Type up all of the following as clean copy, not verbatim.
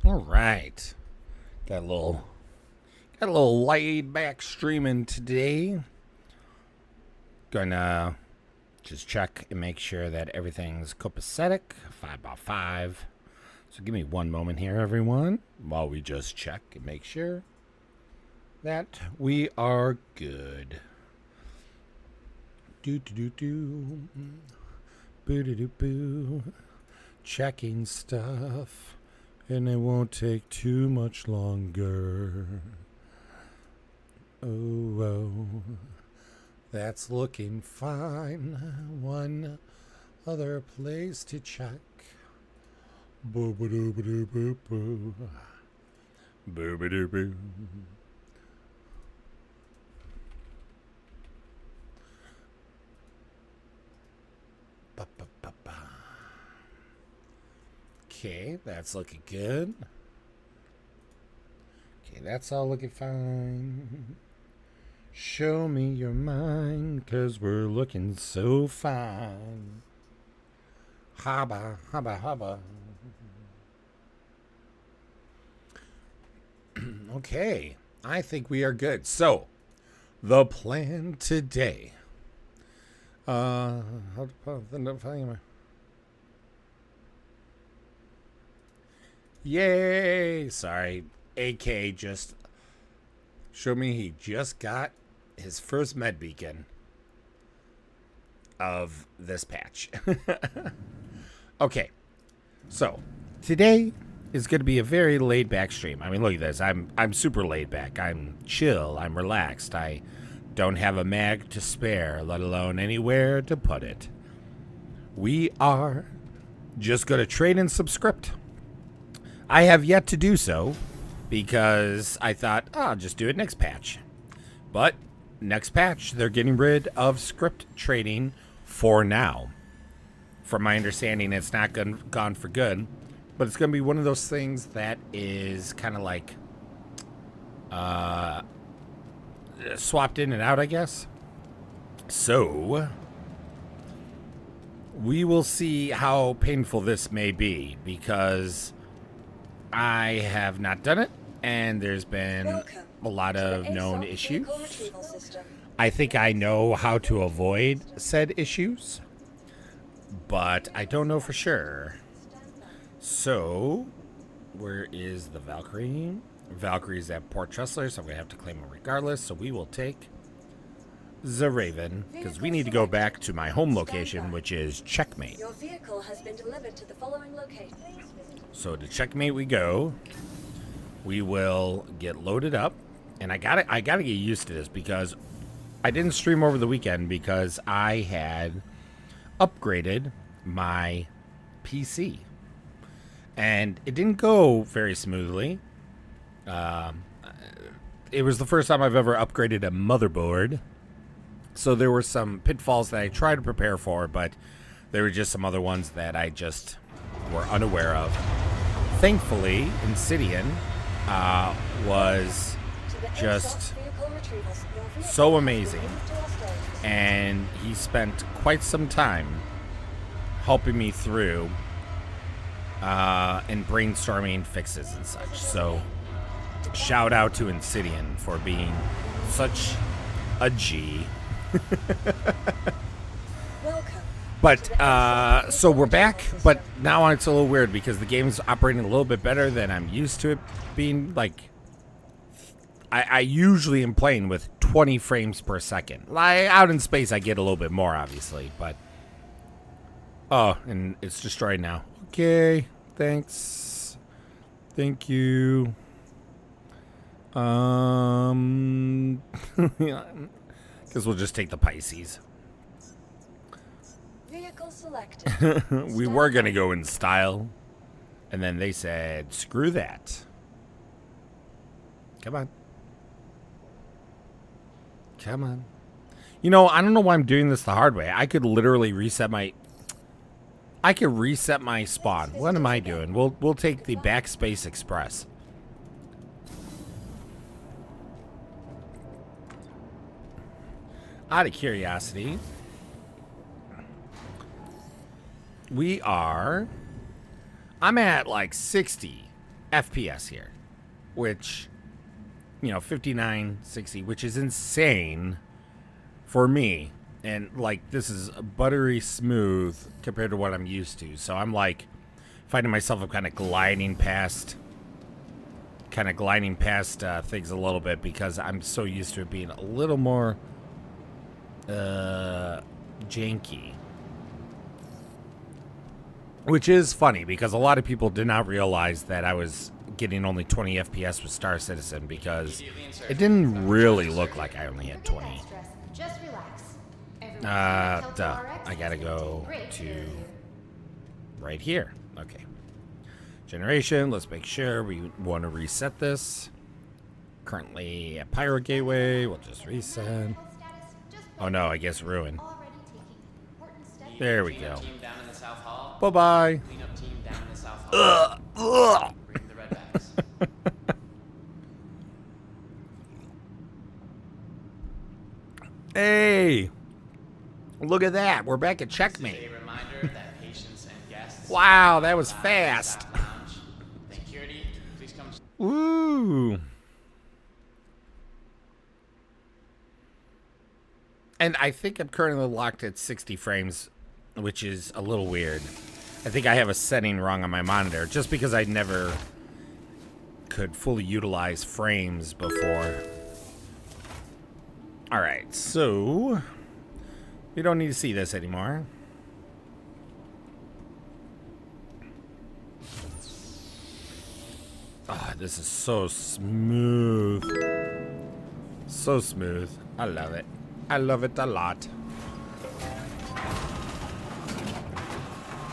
All right. Got a little laid back streaming today. Gonna just check and make sure that everything's copacetic. 5x5. So give me one moment here, everyone, while we just check and make sure that we are good. Do do do do. Boo do do boo. Checking stuff, and it won't take too much longer. Oh, that's looking fine. One other place to check. Boo ba doo ba doo boo boo. Boo ba doo boo. Ba ba ba ba. Okay, that's looking good. Okay, that's all looking fine. Show me your mind, 'cause we're looking so fine. Haba, haba, haba. Okay, I think we are good. So, the plan today. Yay! Sorry, AK just showed me he just got his first med beacon of this patch. Okay, so today is going to be a very laid back stream. I mean, look at this. I'm super laid back. I'm chill. I'm relaxed. I don't have a mag to spare, let alone anywhere to put it. We are just going to trade in some script. I have yet to do so because I thought, I'll just do it next patch. But next patch, they're getting rid of script trading for now. From my understanding, it's not gone for good, but it's going to be one of those things that is kind of like swapped in and out, I guess. So we will see how painful this may be, because I have not done it, and there's been a lot of known issues. I think I know how to avoid said issues, but I don't know for sure. So, where is the Valkyrie? Valkyrie's at Port Tressler, so I'm going to have to claim her regardless. So we will take the Raven, because we need to go back to my home location, which is Checkmate. Your vehicle has been delivered to the following location. So to Checkmate we go. We will get loaded up, and I gotta get used to this, because I didn't stream over the weekend because I had upgraded my PC, and it didn't go very smoothly. It was the first time I've ever upgraded a motherboard, so there were some pitfalls that I tried to prepare for, but there were just some other ones that I just were unaware of. Thankfully, Insidian was just so amazing, and he spent quite some time helping me through and brainstorming fixes and such. So shout out to Insidian for being such a G. But so we're back, but now it's a little weird because the game's operating a little bit better than I'm used to it being. Like, I usually am playing with 20 frames per second. Like, out in space I get a little bit more, obviously, but oh, and it's destroyed now. Okay, thanks. Thank you. Because we'll just take the Pisces. Vehicle selected. We were going to go in style, and then they said, screw that. Come on. Come on. You know, I don't know why I'm doing this the hard way. I could literally reset my spawn. What am I doing? We'll take the Backspace Express. Out of curiosity, I'm at like 60 FPS here, which, 59, 60, which is insane for me. And, like, this is buttery smooth compared to what I'm used to. So I'm, like, finding myself I'm kind of gliding past things a little bit because I'm so used to it being a little more janky. Which is funny because a lot of people did not realize that I was getting only 20 FPS with Star Citizen because it didn't really look like I only had 20. Just relax. I gotta go to right here. Okay. Generation, let's make sure we want to reset this. Currently at Pyro Gateway, we'll just reset. Oh no, I guess ruin. There we go. Bye-bye. Hey, look at that. We're back at checkmate. Wow, that was fast. Woo. And I think I'm currently locked at 60 frames, which is a little weird. I think I have a setting wrong on my monitor, just because I never could fully utilize frames before. Alright, so we don't need to see this anymore. Ah, this is so smooth. So smooth. I love it. I love it a lot.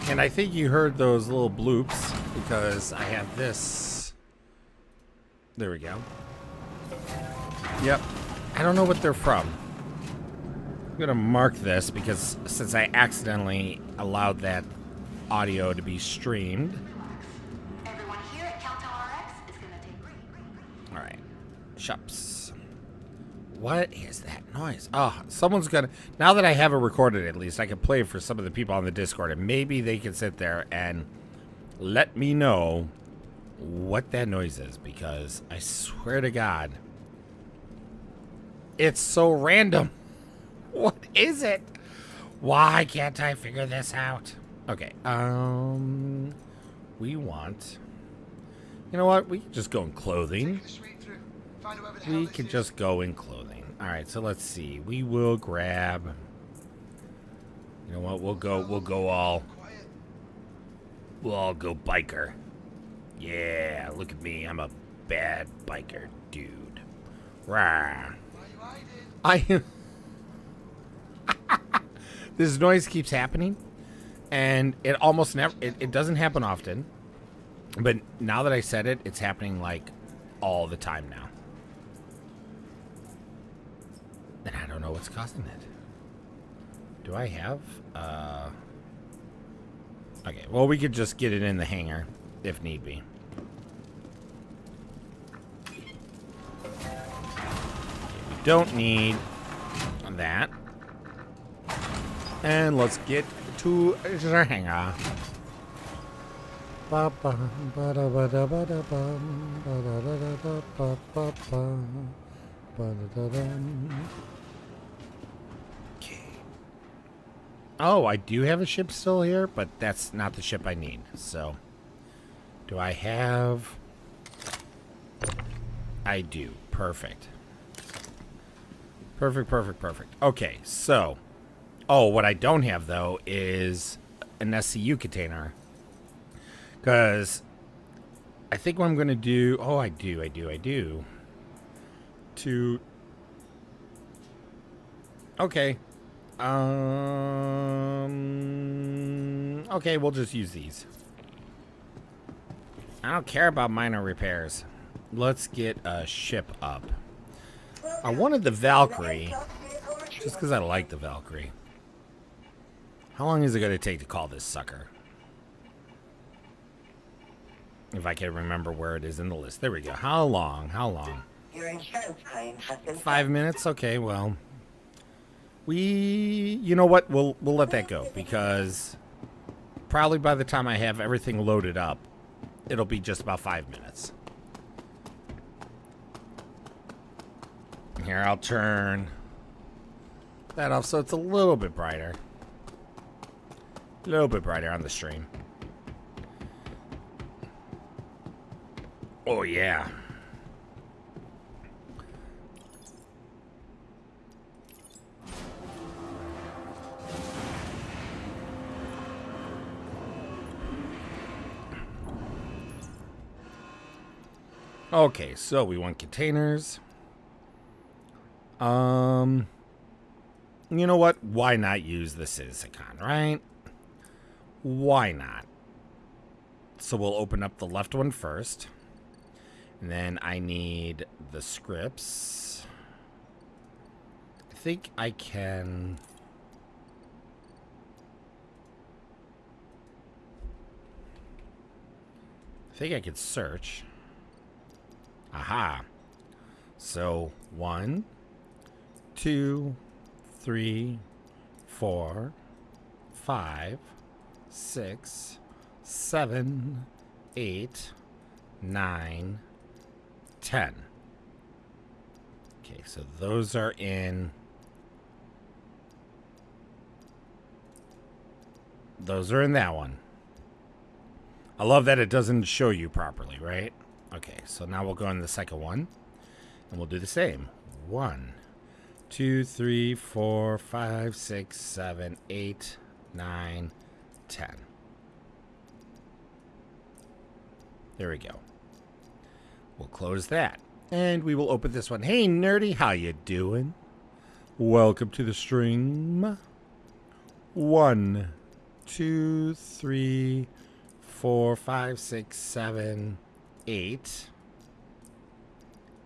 And I think you heard those little bloops because I have this. There we go. Yep. I don't know what they're from. I'm going to mark this because since I accidentally allowed that audio to be streamed. Everyone here at Caltel RX is going to take. All right. Shops. What is that noise? Oh, someone's going to... Now that I have it recorded, at least, I can play it for some of the people on the Discord, and maybe they can sit there and let me know what that noise is, because I swear to God, it's so random. What is it? Why can't I figure this out? Okay, we want... You know what? We can just go in clothing. We can just go in clothing. Alright, so let's see. We will grab... You know what? We'll all go biker. Yeah, look at me. I'm a bad biker dude. Rah. This noise keeps happening, and it almost never... It doesn't happen often, but now that I said it, it's happening, like, all the time now. And I don't know what's causing it. Do I have... Okay, well, we could just get it in the hangar, if need be. We don't need that. And let's get to the hangar. Okay. Oh, I do have a ship still here, but that's not the ship I need. So, do I have... I do. Perfect. Perfect. Okay, so... Oh, what I don't have, though, is an SCU container. Because I think what I'm going to do... Oh, I do. To... Okay. Okay, we'll just use these. I don't care about minor repairs. Let's get a ship up. I wanted the Valkyrie, just because I like the Valkyrie. How long is it going to take to call this sucker? If I can remember where it is in the list. There we go. How long? Your insurance claim has been 5 minutes? Okay, well. You know what? We'll let that go, because probably by the time I have everything loaded up, it'll be just about 5 minutes. Here, I'll turn that off so it's a little bit brighter. A little bit brighter on the stream. Oh, yeah. Okay, so we want containers. You know what? Why not use the Citizen-Con, right? Why not? So we'll open up the left one first. And then I need the scripts. I think I can... I think I could search. Aha. So 1, 2, 3, 4, 5, 6, 7, 8, 9, 10. Okay, so those are in. Those are in that one. I love that it doesn't show you properly, right? Okay, so now we'll go in the second one. And we'll do the same. 1, 2, 3, 4, 5, 6, 7, 8, 9, 10. There we go. We'll close that. And we will open this one. Hey, Nerdy, how you doing? Welcome to the stream. 1, 2, 3, 4, 5, 6, 7, 8,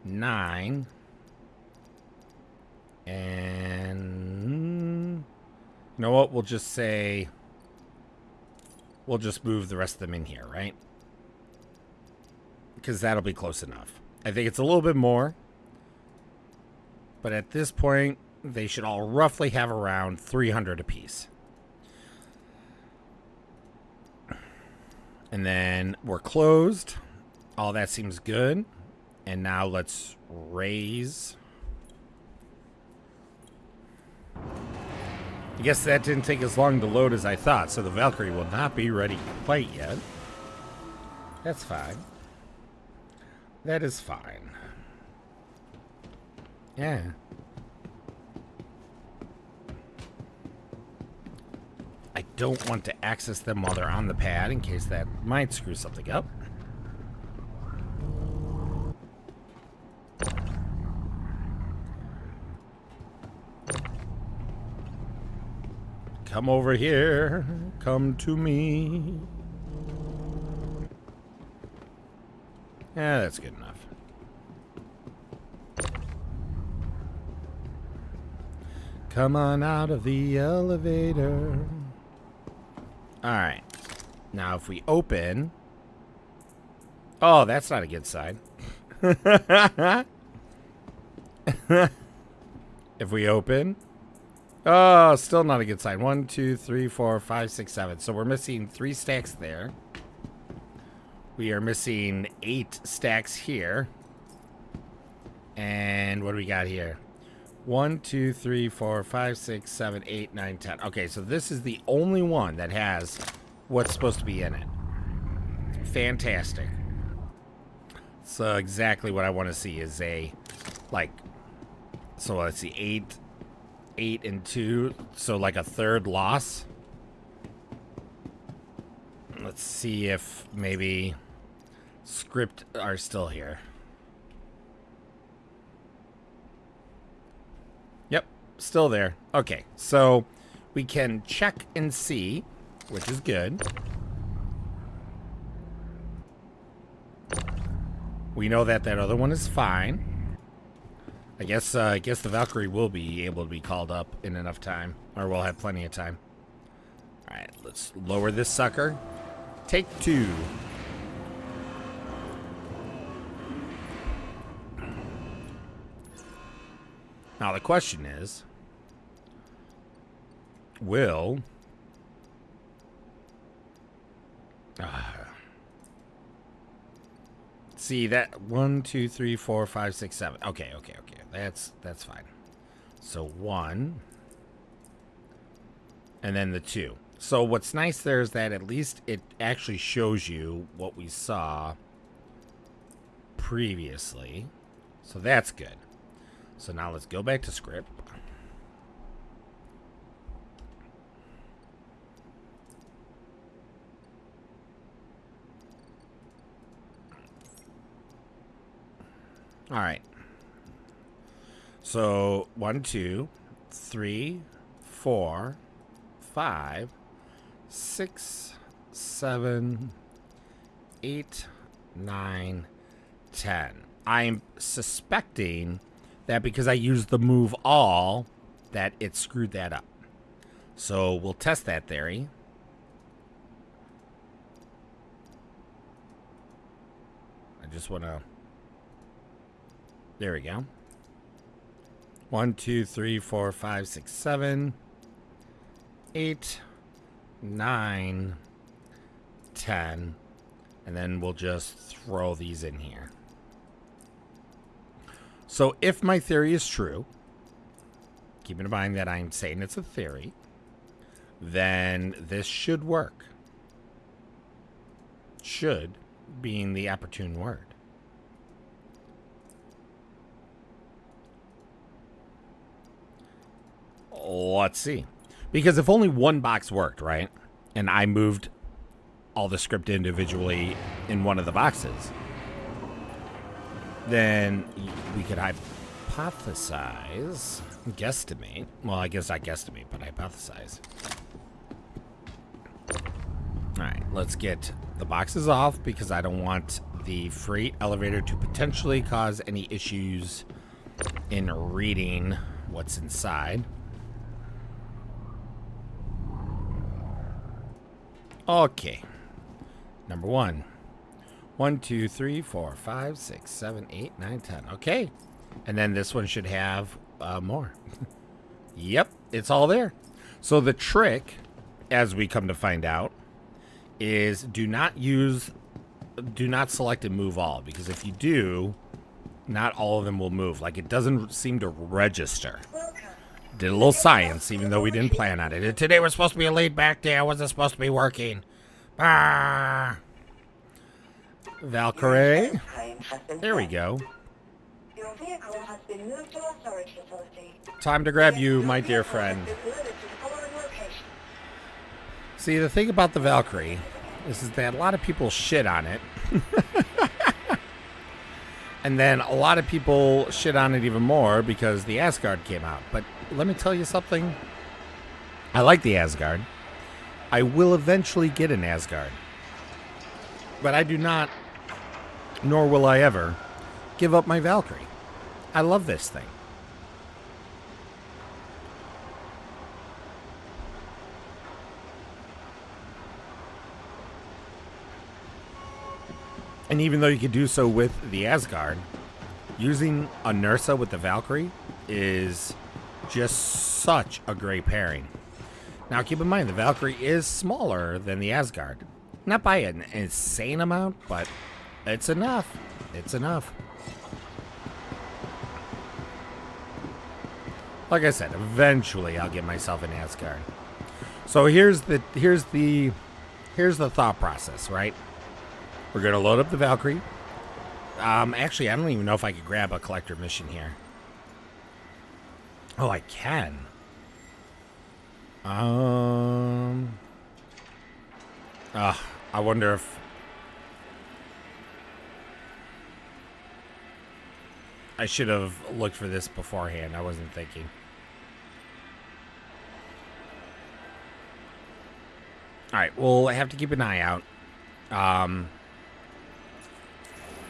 9, and you know what? We'll just say we'll just move the rest of them in here, right? Because that'll be close enough. I think it's a little bit more, but at this point, they should all roughly have around 300 apiece. And then we're closed. All that seems good. And now let's raise. I guess that didn't take as long to load as I thought, so the Valkyrie will not be ready quite yet. That's fine. That is fine. Yeah. I don't want to access them while they're on the pad in case that might screw something up. Come over here. Come to me. Yeah, that's good enough. Come on out of the elevator. Alright. Now if we open... Oh, that's not a good sign. If we open... Oh, still not a good sign. 1, 2, 3, 4, 5, 6, 7. So we're missing 3 stacks there. We are missing 8 stacks here. And what do we got here? 1, 2, 3, 4, 5, 6, 7, 8, 9, 10. Okay, so this is the only one that has what's supposed to be in it. Fantastic. So exactly what I want to see is a, like, so let's see, 8 and 2, so like a third loss. Let's see if maybe Scrip are still here. Yep, still there. Okay, so we can check and see, which is good. We know that that other one is fine. I guess the Valkyrie will be able to be called up in enough time, or we'll have plenty of time. All right, let's lower this sucker. Take 2. Now the question is, will See that 1, 2, 3, 4, 5, 6, 7. Okay. That's fine. So 1, and then the 2. So what's nice there is that at least it actually shows you what we saw previously. So that's good. So now let's go back to Scrip. All right. So 1, 2, 3, 4, 5, 6, 7, 8, 9, 10. I'm suspecting that because I used the move all, that it screwed that up. So we'll test that theory. I just want to... There we go. 1, 2, 3, 4, 5, 6, 7, 8, 9, 10. And then we'll just throw these in here. So if my theory is true, keep in mind that I'm saying it's a theory, then this should work. Should being the opportune word. Let's see. Because if only one box worked, right? And I moved all the script individually in one of the boxes, then we could hypothesize, guesstimate. Well, I guess I guesstimate, but hypothesize. All right, let's get the boxes off because I don't want the freight elevator to potentially cause any issues in reading what's inside. Okay. Number 1. 1, 2, 3, 4, 5, 6, 7, 8, 9, 10. Okay. And then this one should have more. Yep, it's all there. So the trick, as we come to find out, is do not select and move all, because if you do, not all of them will move. Like, it doesn't seem to register. Did a little science, even though we didn't plan on it. And today was supposed to be a laid back day. I wasn't supposed to be working. Ah. Valkyrie. There we go. Your vehicle has been moved to a storage facility. Time to grab you, my dear friend. See, the thing about the Valkyrie is that a lot of people shit on it. And then a lot of people shit on it even more because the Asgard came out. But let me tell you something. I like the Asgard. I will eventually get an Asgard. But I do not, nor will I ever, give up my Valkyrie. I love this thing. And even though you could do so with the Asgard, using a Nursa with the Valkyrie is just such a great pairing. Now keep in mind, the Valkyrie is smaller than the Asgard. Not by an insane amount, but it's enough. It's enough. Like I said, eventually I'll get myself an Asgard. So here's the thought process, right? We're gonna load up the Valkyrie. Actually, I don't even know if I could grab a collector mission here. Oh, I can. I wonder if I should have looked for this beforehand. I wasn't thinking. All right, we'll have to keep an eye out.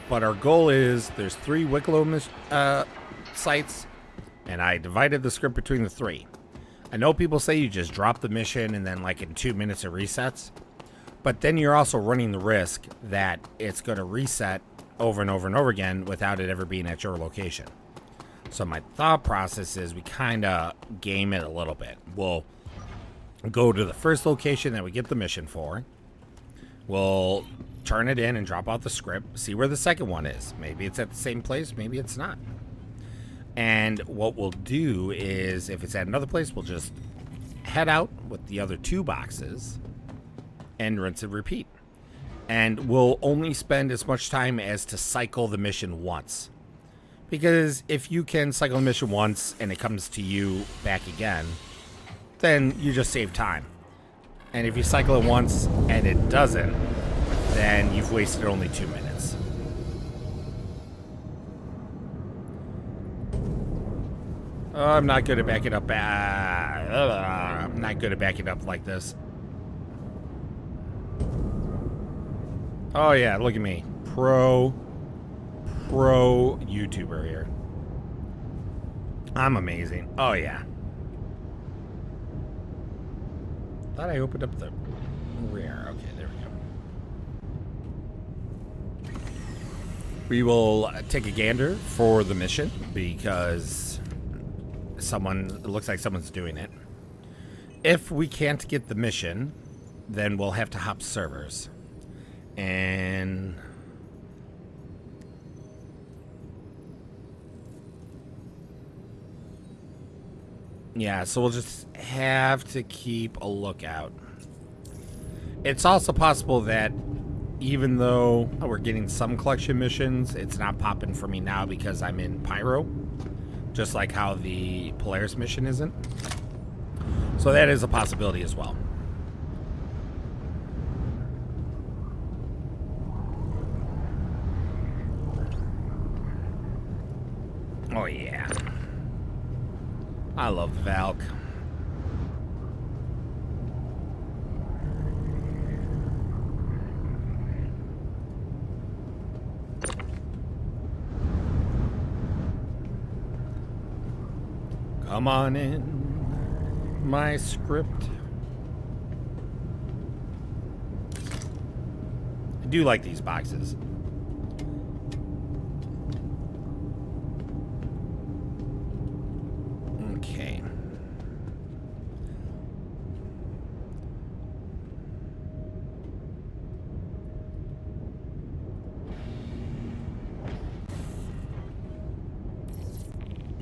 But our goal is there's 3 Wicklow sites, and I divided the script between the 3. I know people say you just drop the mission and then like in 2 minutes it resets, but then you're also running the risk that it's going to reset over and over and over again without it ever being at your location. So my thought process is we kind of game it a little bit. We'll go to the first location that we get the mission for. We'll turn it in and drop out the script, see where the second one is. Maybe it's at the same place, maybe it's not. And what we'll do is, if it's at another place, we'll just head out with the other 2 boxes and rinse and repeat. And we'll only spend as much time as to cycle the mission once. Because if you can cycle the mission once and it comes to you back again, then you just save time. And if you cycle it once and it doesn't, then you've wasted only 2 minutes. Oh, I'm not good at backing up. I'm not good at backing up like this. Oh yeah, look at me. Pro YouTuber here. I'm amazing. Oh yeah. Thought I opened up the rear. Okay, there we go. We will take a gander for the mission because it looks like someone's doing it. If we can't get the mission, then we'll have to hop servers. And yeah, so we'll just have to keep a lookout. It's also possible that even though we're getting some collection missions, it's not popping for me now because I'm in Pyro, just like how the Polaris mission isn't. So that is a possibility as well. Oh yeah. I love the Valk. Come on in, my script. I do like these boxes. Okay.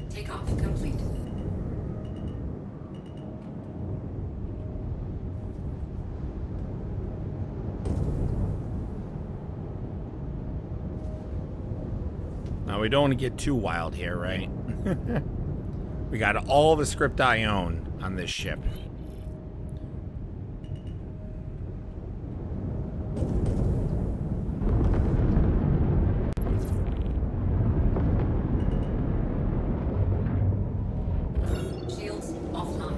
Takeoff complete. Now we don't want to get too wild here, right? We got all the script I own on this ship. Shields offline.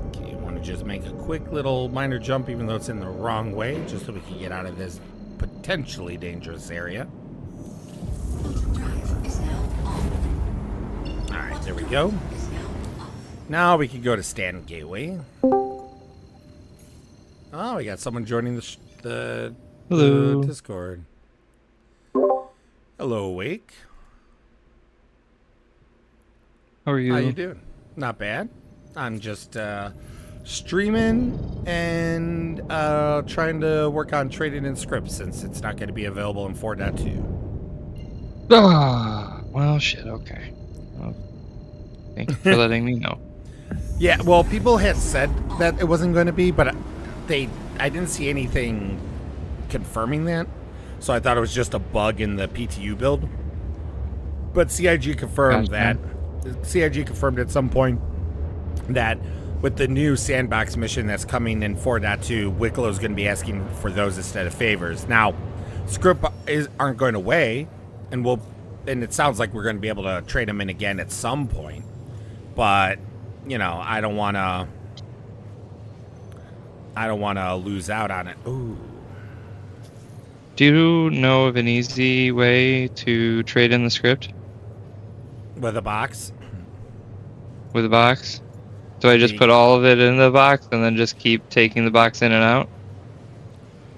Okay, want to just make a quick little minor jump, even though it's in the wrong way, just so we can get out of this potentially dangerous area. Drive is now on. All right, there we go. Is now off. Now we can go to stand gateway. Oh, we got someone joining the Hello. Discord. Hello, Wake. How are you? How you doing? Not bad. I'm just streaming and trying to work on trading in scripts since it's not going to be available in 4.2. Well, shit, okay. Well, thank you for letting me know. Yeah, well, people had said that it wasn't going to be, but I didn't see anything confirming that, so I thought it was just a bug in the PTU build. But CIG confirmed Gotcha. that. CIG confirmed at some point that with the new sandbox mission that's coming in 4.2, Wicklow's going to be asking for those instead of favors. Now, Scrip aren't going away, and it sounds like we're going to be able to trade them in again at some point. But you know, I don't want to lose out on it. Ooh. Do you know of an easy way to trade in the script With a box? with a box? Do I just put all of it in the box and then just keep taking the box in and out?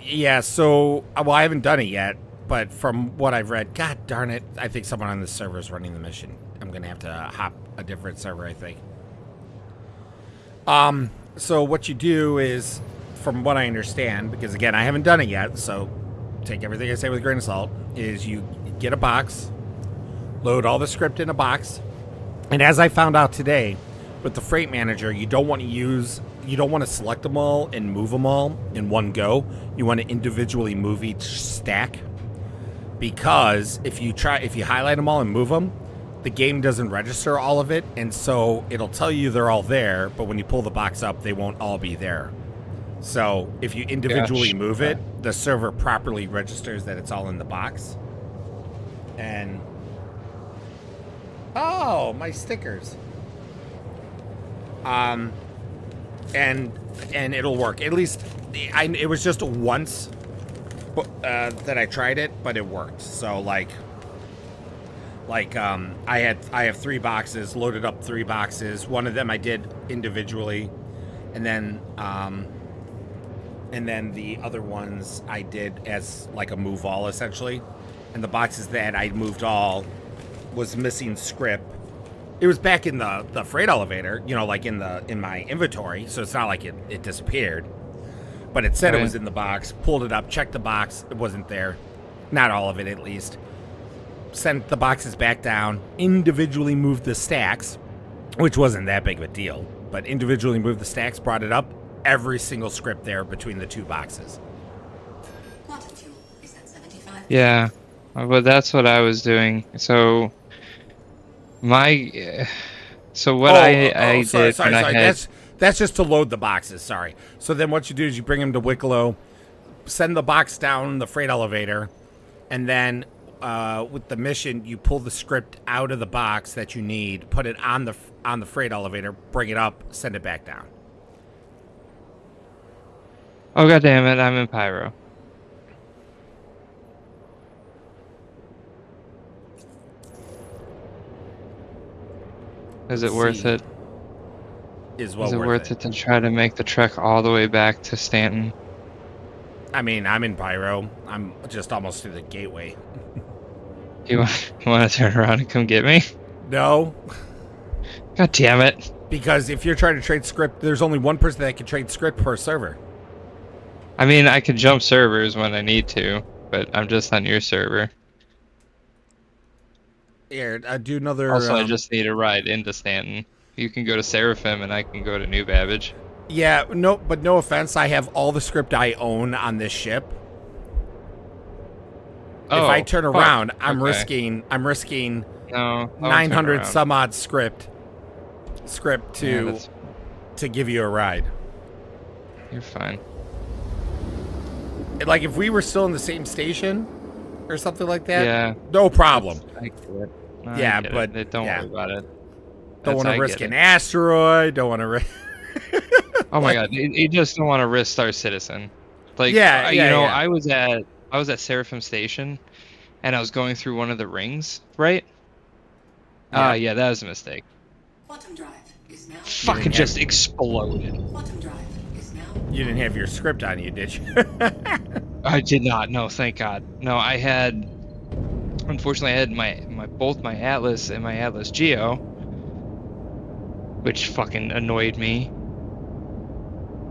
Yeah, so, well, I haven't done it yet, but from what I've read, god darn it, I think someone on this server is running the mission. I'm going to have to hop a different server, I think. So what you do is, from what I understand, because again, I haven't done it yet, so take everything I say with a grain of salt, is you get a box, load all the script in a box, and as I found out today, with the freight manager, you don't want to select them all and move them all in one go. You want to individually move each stack, because if you highlight them all and move them, the game doesn't register all of it, and so it'll tell you they're all there, but when you pull the box up, they won't all be there. So if you individually move it, the server properly registers that it's all in the box. And oh, my stickers. And it'll work. At least it was just once that I tried it, but it worked. So I have 3 boxes, loaded up 3 boxes. One of them I did individually, and then the other ones I did as like a move all, essentially. And the boxes that I moved all was missing Scrip. It was back in the freight elevator, like in my inventory, so it's not like it disappeared. But it said it was in the box. Pulled it up, checked the box, it wasn't there. Not all of it, at least. Sent the boxes back down, individually moved the stacks, which wasn't that big of a deal, but individually moved the stacks, brought it up, every single script there between the 2 boxes. Yeah, well, that's what I was doing. So I did. That's just to load the boxes. Sorry. So then what you do is you bring them to Wicklow, send the box down the freight elevator, and then with the mission, you pull the script out of the box that you need, put it on the freight elevator, bring it up, send it back down. Oh, god damn it, I'm in Pyro. Is it worth it? Is it worth it to try to make the trek all the way back to Stanton? I mean, I'm in Pyro. I'm just almost to the gateway. You want to turn around and come get me? No. God damn it. Because if you're trying to trade script, there's only one person that can trade script per server. I mean, I can jump servers when I need to, but I'm just on your server. Here, I do another... Also, I just need a ride into Stanton. You can go to Seraphim, and I can go to New Babbage. Yeah, but no offense, I have all the script I own on this ship. Oh, if I turn around, I'm okay. risking No, 900 some odd script to give you a ride. You're fine. Like if we were still in the same station or something like that, yeah, no problem. I get it. No, yeah, I get but it. Don't worry about it. Don't want to risk an asteroid. Don't want to risk. Oh my god, you just don't want to risk Star Citizen. Like, yeah. I was at Seraphim Station, and I was going through one of the rings, right? Yeah, that was a mistake. Quantum drive is now. Fucking just exploded. Quantum drive is now. You didn't have your script on you, did you? I did not. No, thank God. No, I had. Unfortunately, I had both my Atlas and my Atlas Geo, which fucking annoyed me.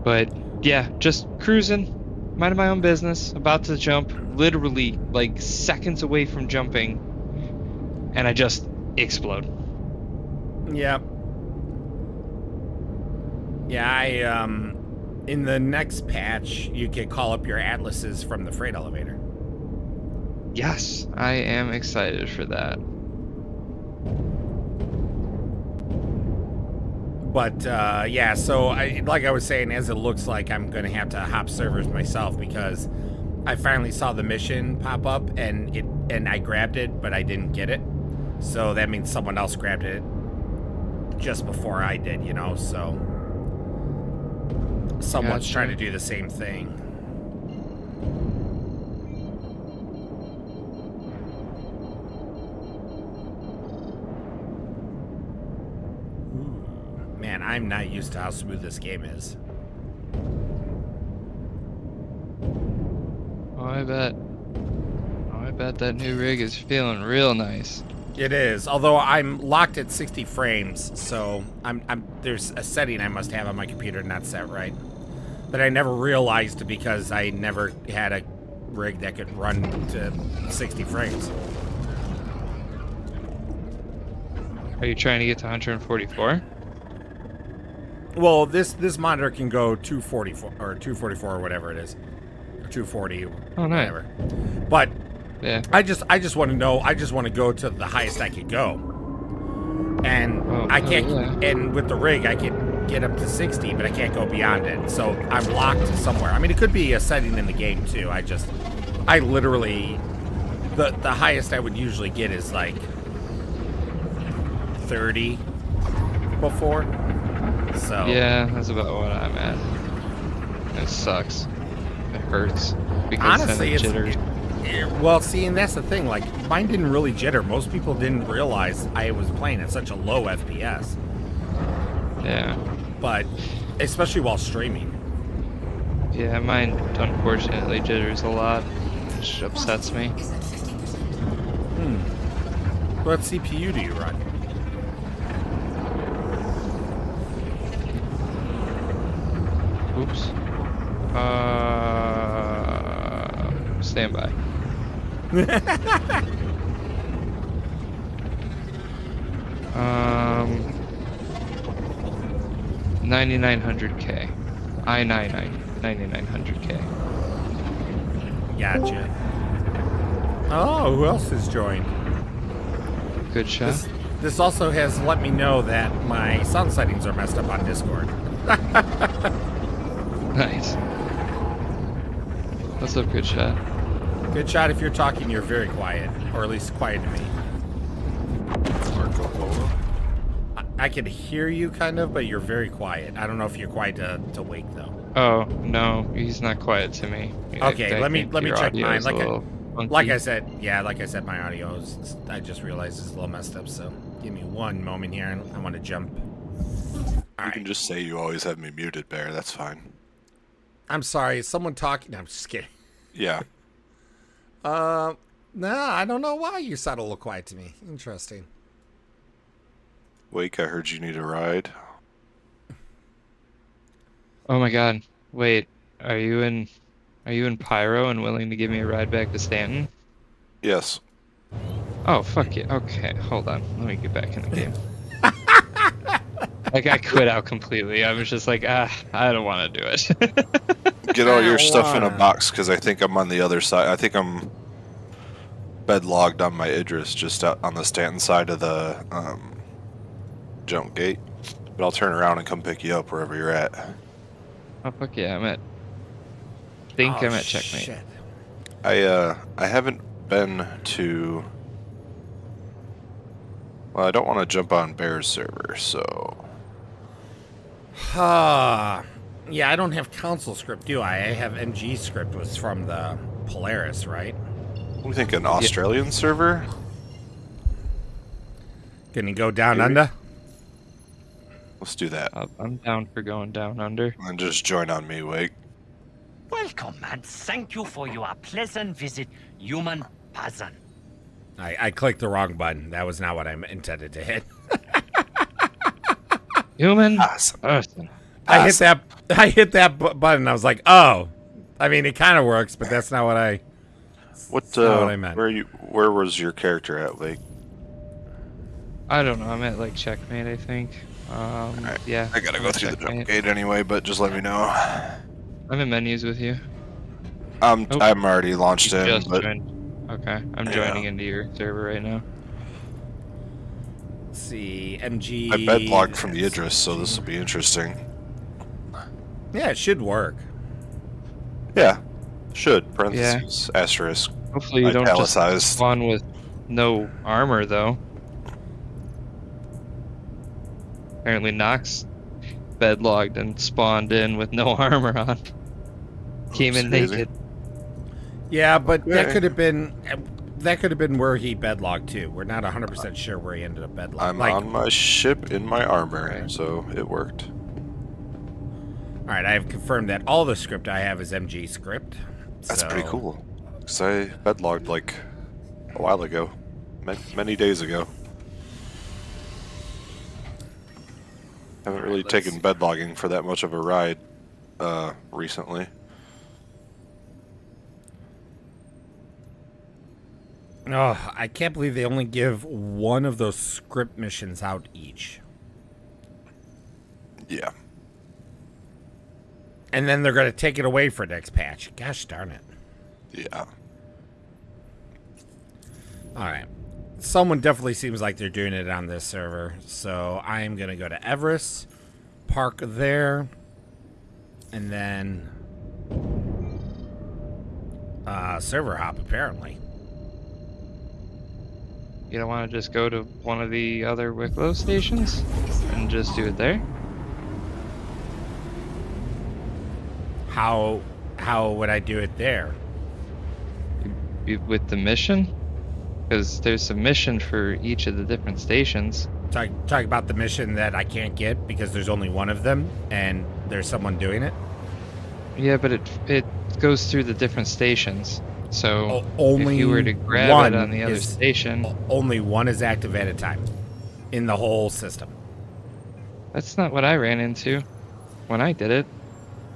But yeah, just cruising, minding my own business, about to jump, literally like seconds away from jumping, and I just explode. Yeah. Yeah, in the next patch, you can call up your atlases from the freight elevator. Yes, I am excited for that. But yeah, so like I was saying, as it looks like I'm gonna have to hop servers myself because I finally saw the mission pop up and I grabbed it, but I didn't get it. So that means someone else grabbed it just before I did, so someone's trying to do the same thing. Man, I'm not used to how smooth this game is. Oh, I bet that new rig is feeling real nice. It is, although I'm locked at 60 frames, so there's a setting I must have on my computer not set right. But I never realized because I never had a rig that could run to 60 frames. Are you trying to get to 144? Well, this monitor can go 244 or 244 or whatever it is, or 240. Oh, nice. Whatever. But Yeah. I just want to know. I just want to go to the highest I could go, and I can't. yeah. And with the rig, I can get up to 60, but I can't go beyond it. So I'm locked somewhere. I mean, it could be a setting in the game too. I literally, the highest I would usually get is like 30 before. So Yeah, that's about what I'm at. It sucks. It hurts. Because honestly, then it jitters. well, see, and that's the thing. Like, mine didn't really jitter. Most people didn't realize I was playing at such a low FPS. Yeah. But especially while streaming. Yeah, mine unfortunately jitters a lot, which upsets me. What CPU do you run? Oops. Stand by. 9900K. i99 9900K. Gotcha. Oh, who else has joined? Good shot. This also has let me know that my sound settings are messed up on Discord. Nice. What's up, good shot? Good shot. If you're talking, you're very quiet, or at least quiet to me. I can hear you kind of, but you're very quiet. I don't know if you're quiet to wake though. Oh no, he's not quiet to me. Okay, let me your check audio mine. is a little Like I funky. said, my audio is. I just realized it's a little messed up. So give me one moment here, and I want to jump. All You can right. just say you always have me muted, Bear. That's fine. I'm sorry. Is someone talking? No, I'm just kidding. Yeah. No, I don't know why you sound a little quiet to me. Interesting. Wake, I heard you need a ride. Oh my god. Wait, are you in Pyro and willing to give me a ride back to Stanton? Yes. Oh fuck yeah. Okay, hold on. Let me get back in the game. Like I quit out completely. I was just like, I don't want to do it. Get all your I stuff in a wanna. box, because I think I'm on the other side. I think I'm bed logged on my Idris, just out on the Stanton side of the jump gate. But I'll turn around and come pick you up wherever you're at. Oh fuck yeah, I'm at checkmate. Shit. I haven't been to. Well, I don't want to jump on Bear's server, so. Yeah, I don't have console script, do I? I have MG script was from the Polaris, right? We think an Australian server? Can you go down Maybe. under? Let's do that. I'm down for going down under. And just join on me, Wake. Welcome and thank you for your pleasant visit, human person. I clicked the wrong button. That was not what I intended to hit. Human Awesome. person. I hit that button. I was like, oh. I mean, it kind of works, but that's not what I. What? not what I meant. Where was your character at, Wake? I don't know. I'm at like checkmate, I think. Alright, Yeah. I gotta I'm go at through the jump checkmate. gate anyway, but just let me know. I'm in menus with you. I'm Nope. I'm already launched You in, just but joined. Okay, I'm Yeah. joining into your server right now. Let's see, MG. I bed logged from the Idris, so this will be interesting. Yeah, it should work. Yeah, should parentheses asterisk. Hopefully you don't just Italicized. spawn with no armor though. Apparently Nox bed logged and spawned in with no armor on. Came in Crazy. naked. Yeah, but that Okay. could have been. That could have been where he bedlogged too. We're not 100% sure where he ended up bedlogged. I'm like, on my ship in my armor, Right. so it worked. all right, I have confirmed that all the script I have is MG script. That's so- pretty cool. Because I bed logged like a while ago, many days ago. Haven't really let's taken see. bed logging for that much of a ride recently. Oh, I can't believe they only give one of those script missions out each. Yeah. And then they're going to take it away for next patch. Gosh darn it. Yeah. All right. Someone definitely seems like they're doing it on this server. So I'm going to go to Everest, park there, and then server hop, apparently. You don't want to just go to one of the other Wicklow stations and just do it there? How would I do it there? With the mission? Because there's a mission for each of the different stations. Talk about the mission that I can't get because there's only one of them and there's someone doing it. Yeah, but it goes through the different stations. So only if you were to grab one it on the other is- station, Only one is active at a time in the whole system. that's not what I ran into when I did it.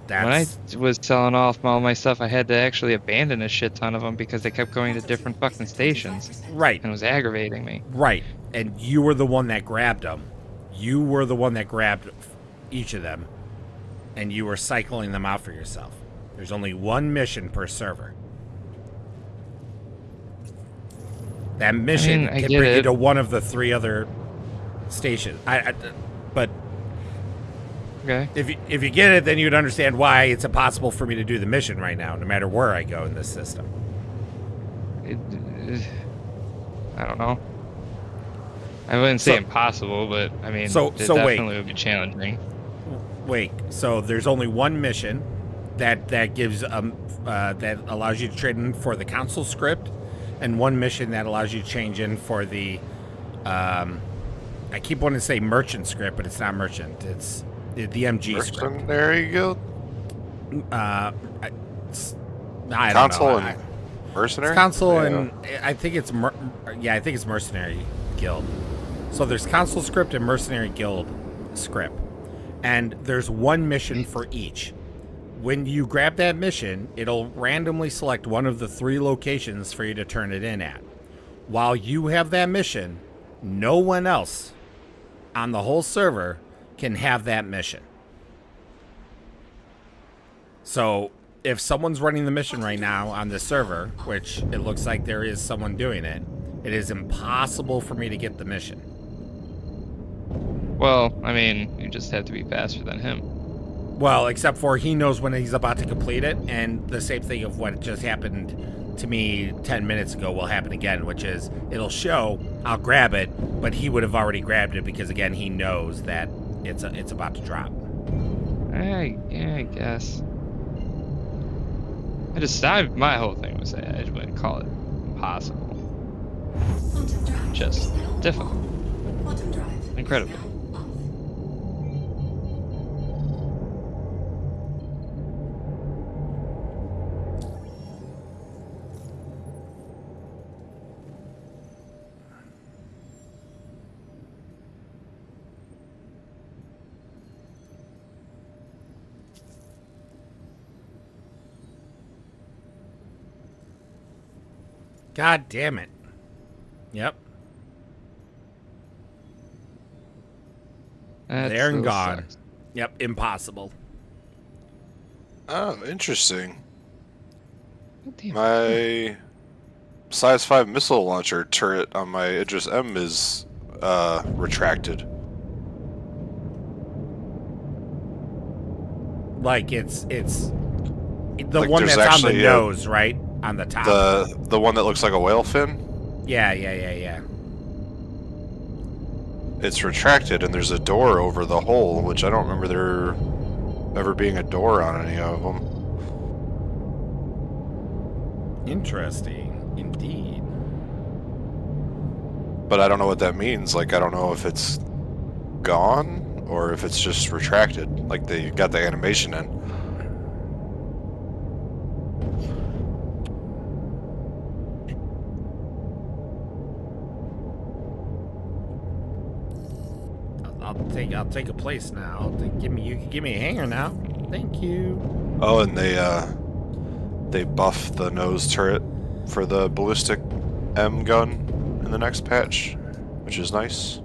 That's When I was selling off all my stuff, I had to actually abandon a shit ton of them because they kept going to different fucking stations, right. and it was aggravating me. Right. And you were the one that grabbed them. You were the one that grabbed each of them, and you were cycling them out for yourself. There's only one mission per server. That mission I can get bring you it. to one of the three other stations. But Okay. if you get it, then you'd understand why it's impossible for me to do the mission right now, no matter where I go in this system. I don't know. I wouldn't say So- impossible, but I mean, So- it so wait. definitely would be challenging. Wait, so there's only one mission that gives that allows you to trade in for the council script, and one mission that allows you to change in for the I keep wanting to say merchant script, but it's not merchant. It's the MG script. Mercenary Guild? I don't Console know. and Mercenary? It's council Yeah. and I think it's I think it's mercenary guild. So there's council script and mercenary guild script, and there's one mission for each. When you grab that mission, it'll randomly select one of the three locations for you to turn it in at. While you have that mission, no one else on the whole server can have that mission. So if someone's running the mission right now on the server, which it looks like there is someone doing it, it is impossible for me to get the mission. Well, I mean, you just have to be faster than him. Well, except for he knows when he's about to complete it, and the same thing of what just happened to me 10 minutes ago will happen again, which is it'll show, I'll grab it, but he would have already grabbed it because, again, he knows that it's about to drop. Yeah, I guess. My whole thing was that I just wouldn't call it impossible. Just difficult. Incredible. God damn it. Yep. That There and still gone. sucks. Yep, impossible. Oh, interesting. God damn. My size 5 missile launcher turret on my Idris M is retracted. Like it's the Like, one there's that's on the actually, nose, right? On the top. The one that looks like a whale fin? Yeah. It's retracted and there's a door over the hole, which I don't remember there ever being a door on any of them. Interesting, indeed. But I don't know what that means. Like, I don't know if it's gone or if it's just retracted. Like, they got the animation in. I'll take a place now. You can give me a hanger now. Thank you. Oh, and they buff the nose turret for the ballistic M gun in the next patch, which is nice.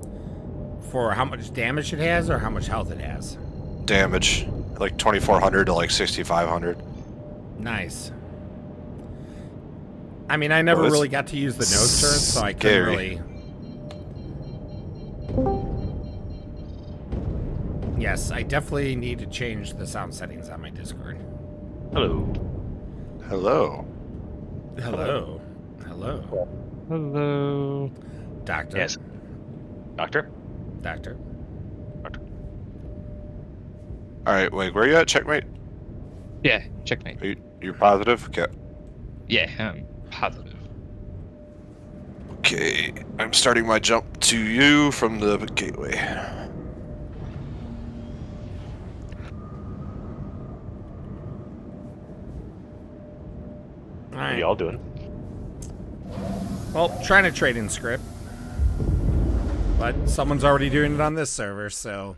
For how much damage it has or how much health it has? Damage, like 2,400 to like 6,500. Nice. I mean, I never really got to use the nose turret, so I couldn't really... Yes, I definitely need to change the sound settings on my Discord. Hello. Hello. Hello. Hello. Hello. Doctor. Yes. Doctor? Doctor. All right, wait, where are you at, checkmate? Yeah, checkmate. You're positive? Okay. Yeah, I'm positive. Okay, I'm starting my jump to you from the gateway. All What are right. y'all doing? Well, trying to trade in Scrip. But someone's already doing it on this server, so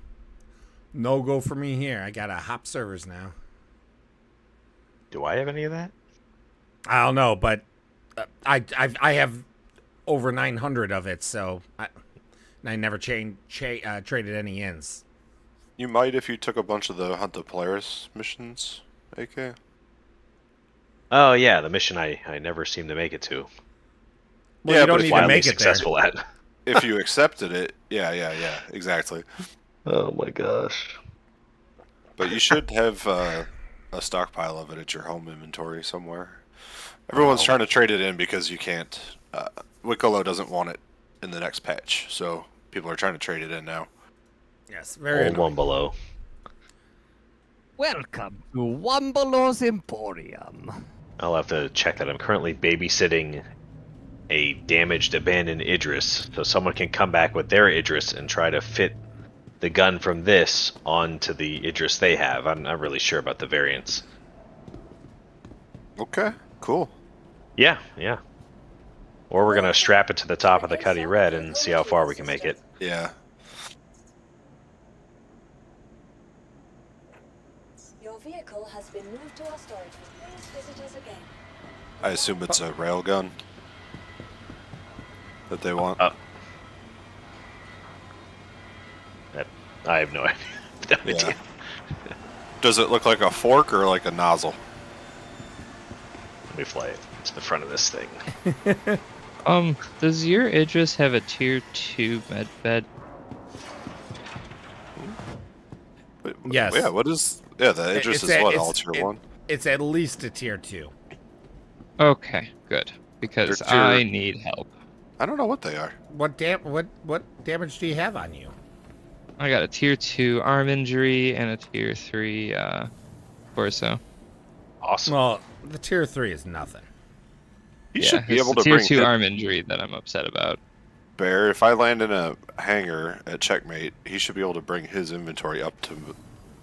no go for me here. I gotta hop servers now. Do I have any of that? I don't know, but I have over 900 of it, so I never traded any ins. You might if you took a bunch of the Hunt the Polaris missions, AK. Oh yeah, the mission I never seem to make it to. Well, Yeah, you don't but need it's to Wildly make it there. successful at. If you accepted it, yeah, exactly. Oh my gosh. But you should have a stockpile of it at your home inventory somewhere. Everyone's trying to trade it in because you can't. Wicklow doesn't want it in the next patch, so people are trying to trade it in now. Yes, very Old annoying. one below. Welcome to Wombolo's Emporium. I'll have to check that. I'm currently babysitting a damaged abandoned Idris, so someone can come back with their Idris and try to fit the gun from this onto the Idris they have. I'm not really sure about the variants. Okay, cool. Yeah. Or we're gonna strap it to the top of the Cuddy Red and see how far we can make it. Yeah. Your vehicle has been moved to our storage. Please visit us again. I assume it's a railgun that they want. I have no idea. No Yeah. idea. Does it look like a fork or like a nozzle? Let me fly it to the front of this thing. Does your Idris have a tier 2 med bed? Wait, Yes. Yeah, what is... Yeah, the Idris is what, all tier 1? It's at least a tier 2. Okay, good. Because They're tier- I need help. I don't know what they are. What damage do you have on you? I got a tier 2 arm injury and a tier 3 torso. Awesome. Well, the tier 3 is nothing. He Yeah, should be it's able the to tier bring 2 it- arm injury that I'm upset about. Bear, if I land in a hangar at Checkmate, he should be able to bring his inventory up to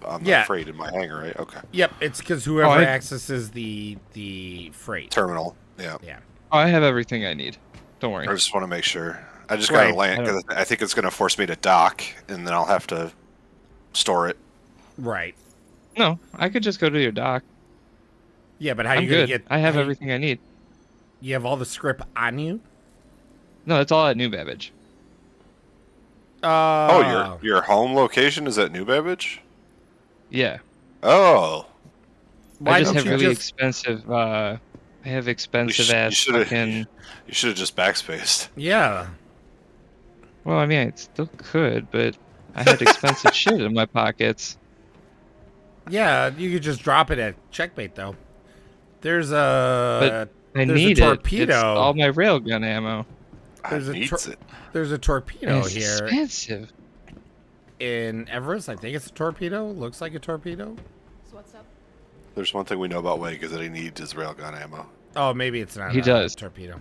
on the Yeah. freight in my hangar, right? Okay. Yep, it's because whoever I- accesses the freight. Terminal. Yeah. Yeah. Oh, I have everything I need. Don't worry. I just want to make sure. I just Right. gotta land because I think it's gonna force me to dock, and then I'll have to store it. Right. No, I could just go to your dock. Yeah, but how I'm you gonna good. get? I have how you- everything I need. You have all the script on you. No, it's all at New Babbage. Oh, your home location is at New Babbage? Yeah. Oh. Why I just don't have you really expensive. I have expensive you ass should've- fucking. You should have just backspaced. Yeah. Well, I mean, I still could, but I had expensive shit in my pockets. Yeah, you could just drop it at checkmate though. There's a I There's a need it. torpedo. It's all my railgun ammo. There's a Needs it. there's a torpedo It's here expensive. in Everest. I think it's a torpedo. Looks like a torpedo. There's one thing we know about Wake is that he needs his railgun ammo. Oh, maybe it's not. He a does. torpedo.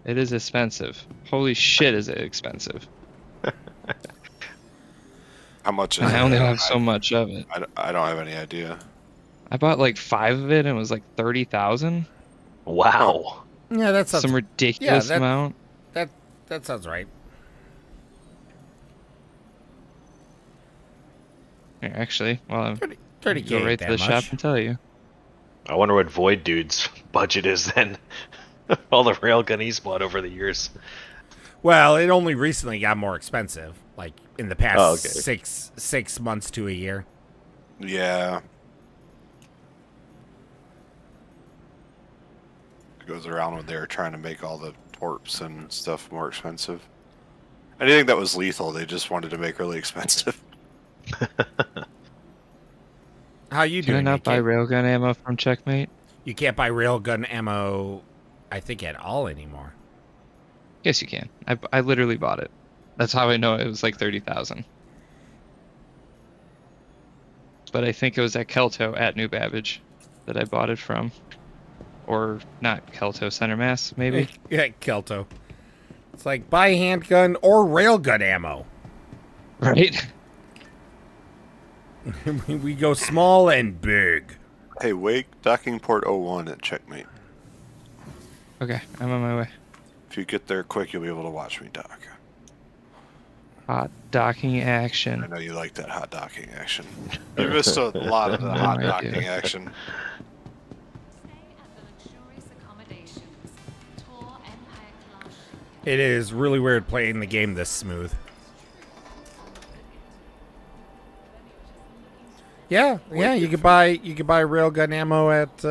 It is expensive. Holy shit, is it expensive? How much is I it? only have so much of it. I don't have any idea. I bought like 5 of it and it was like 30,000. Wow. Yeah, that sounds. Some ridiculous that- amount. That sounds right. Here, actually, well, I'm 30K Go ain't right to that the much. shop and tell you. I wonder what Void Dude's budget is then. All the railgun he's bought over the years. Well, it only recently got more expensive, like in the past Oh, okay. 6 months to a year. Yeah. It goes around when they were trying to make all the torps and stuff more expensive. Anything that was lethal, they just wanted to make really expensive. How you Can I doing? not buy railgun ammo from Checkmate? You can't buy railgun ammo, I think, at all anymore. Yes, you can. I literally bought it. That's how I know it was like 30,000. But I think it was at Kelto at New Babbage that I bought it from. Or not Kelto, Center Mass, maybe? Yeah, Kelto. It's like buy handgun or railgun ammo. Right? We go small and big. Hey, Wake, docking port 01 at Checkmate. Okay, I'm on my way. If you get there quick, you'll be able to watch me dock. Hot docking I action. know you like that hot docking action. You missed a lot of the hot I docking do. action. Stay at the luxurious accommodations. Tour Empire Class. It is really weird playing the game this smooth. Yeah, you could buy railgun ammo at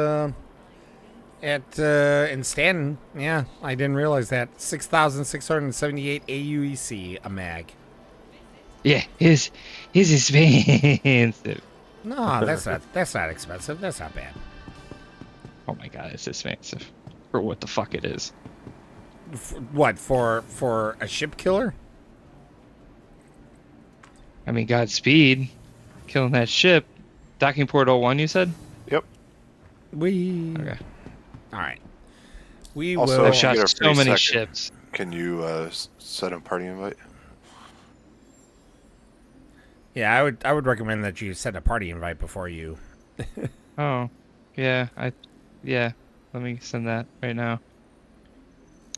in Stanton. Yeah, I didn't realize that. 6,678 AUEC a mag. Yeah, his expensive. No, that's not expensive. That's not bad. Oh my god, it's expensive. For what the fuck it is. What for a ship killer? I mean, Godspeed. Killing that ship. Docking port 01, you said? Yep. We Okay. all right. We Also, will. I've if you shot get a so free many second, ships. Can you set a party invite? Yeah, I would recommend that you set a party invite before you. Oh, yeah. Yeah. Let me send that right now.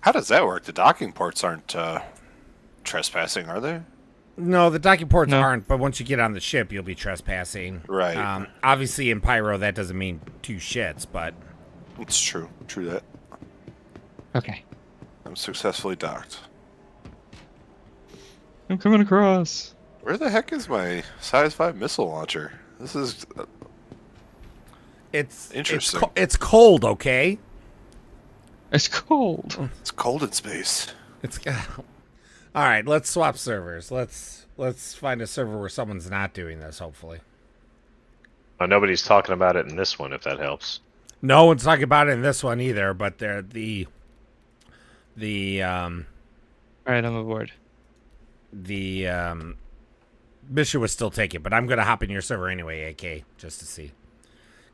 How does that work? The docking ports aren't trespassing, are they? No, the docking ports No. aren't. But once you get on the ship, you'll be trespassing. Right. Obviously, in Pyro, that doesn't mean two shits, but It's true. True that. Okay. I'm successfully docked. I'm coming across. Where the heck is my size 5 missile launcher? This is it's Interesting. It's cold, okay? It's cold. it's cold in space. It's all right. Let's swap servers. Let's find a server where someone's not doing this. Hopefully, Nobody's talking about it in this one, if that helps. no one's talking about it in this one either. But they're the All right, I'm aboard. mission was still taken, but I'm gonna hop in your server anyway, AK, just to see.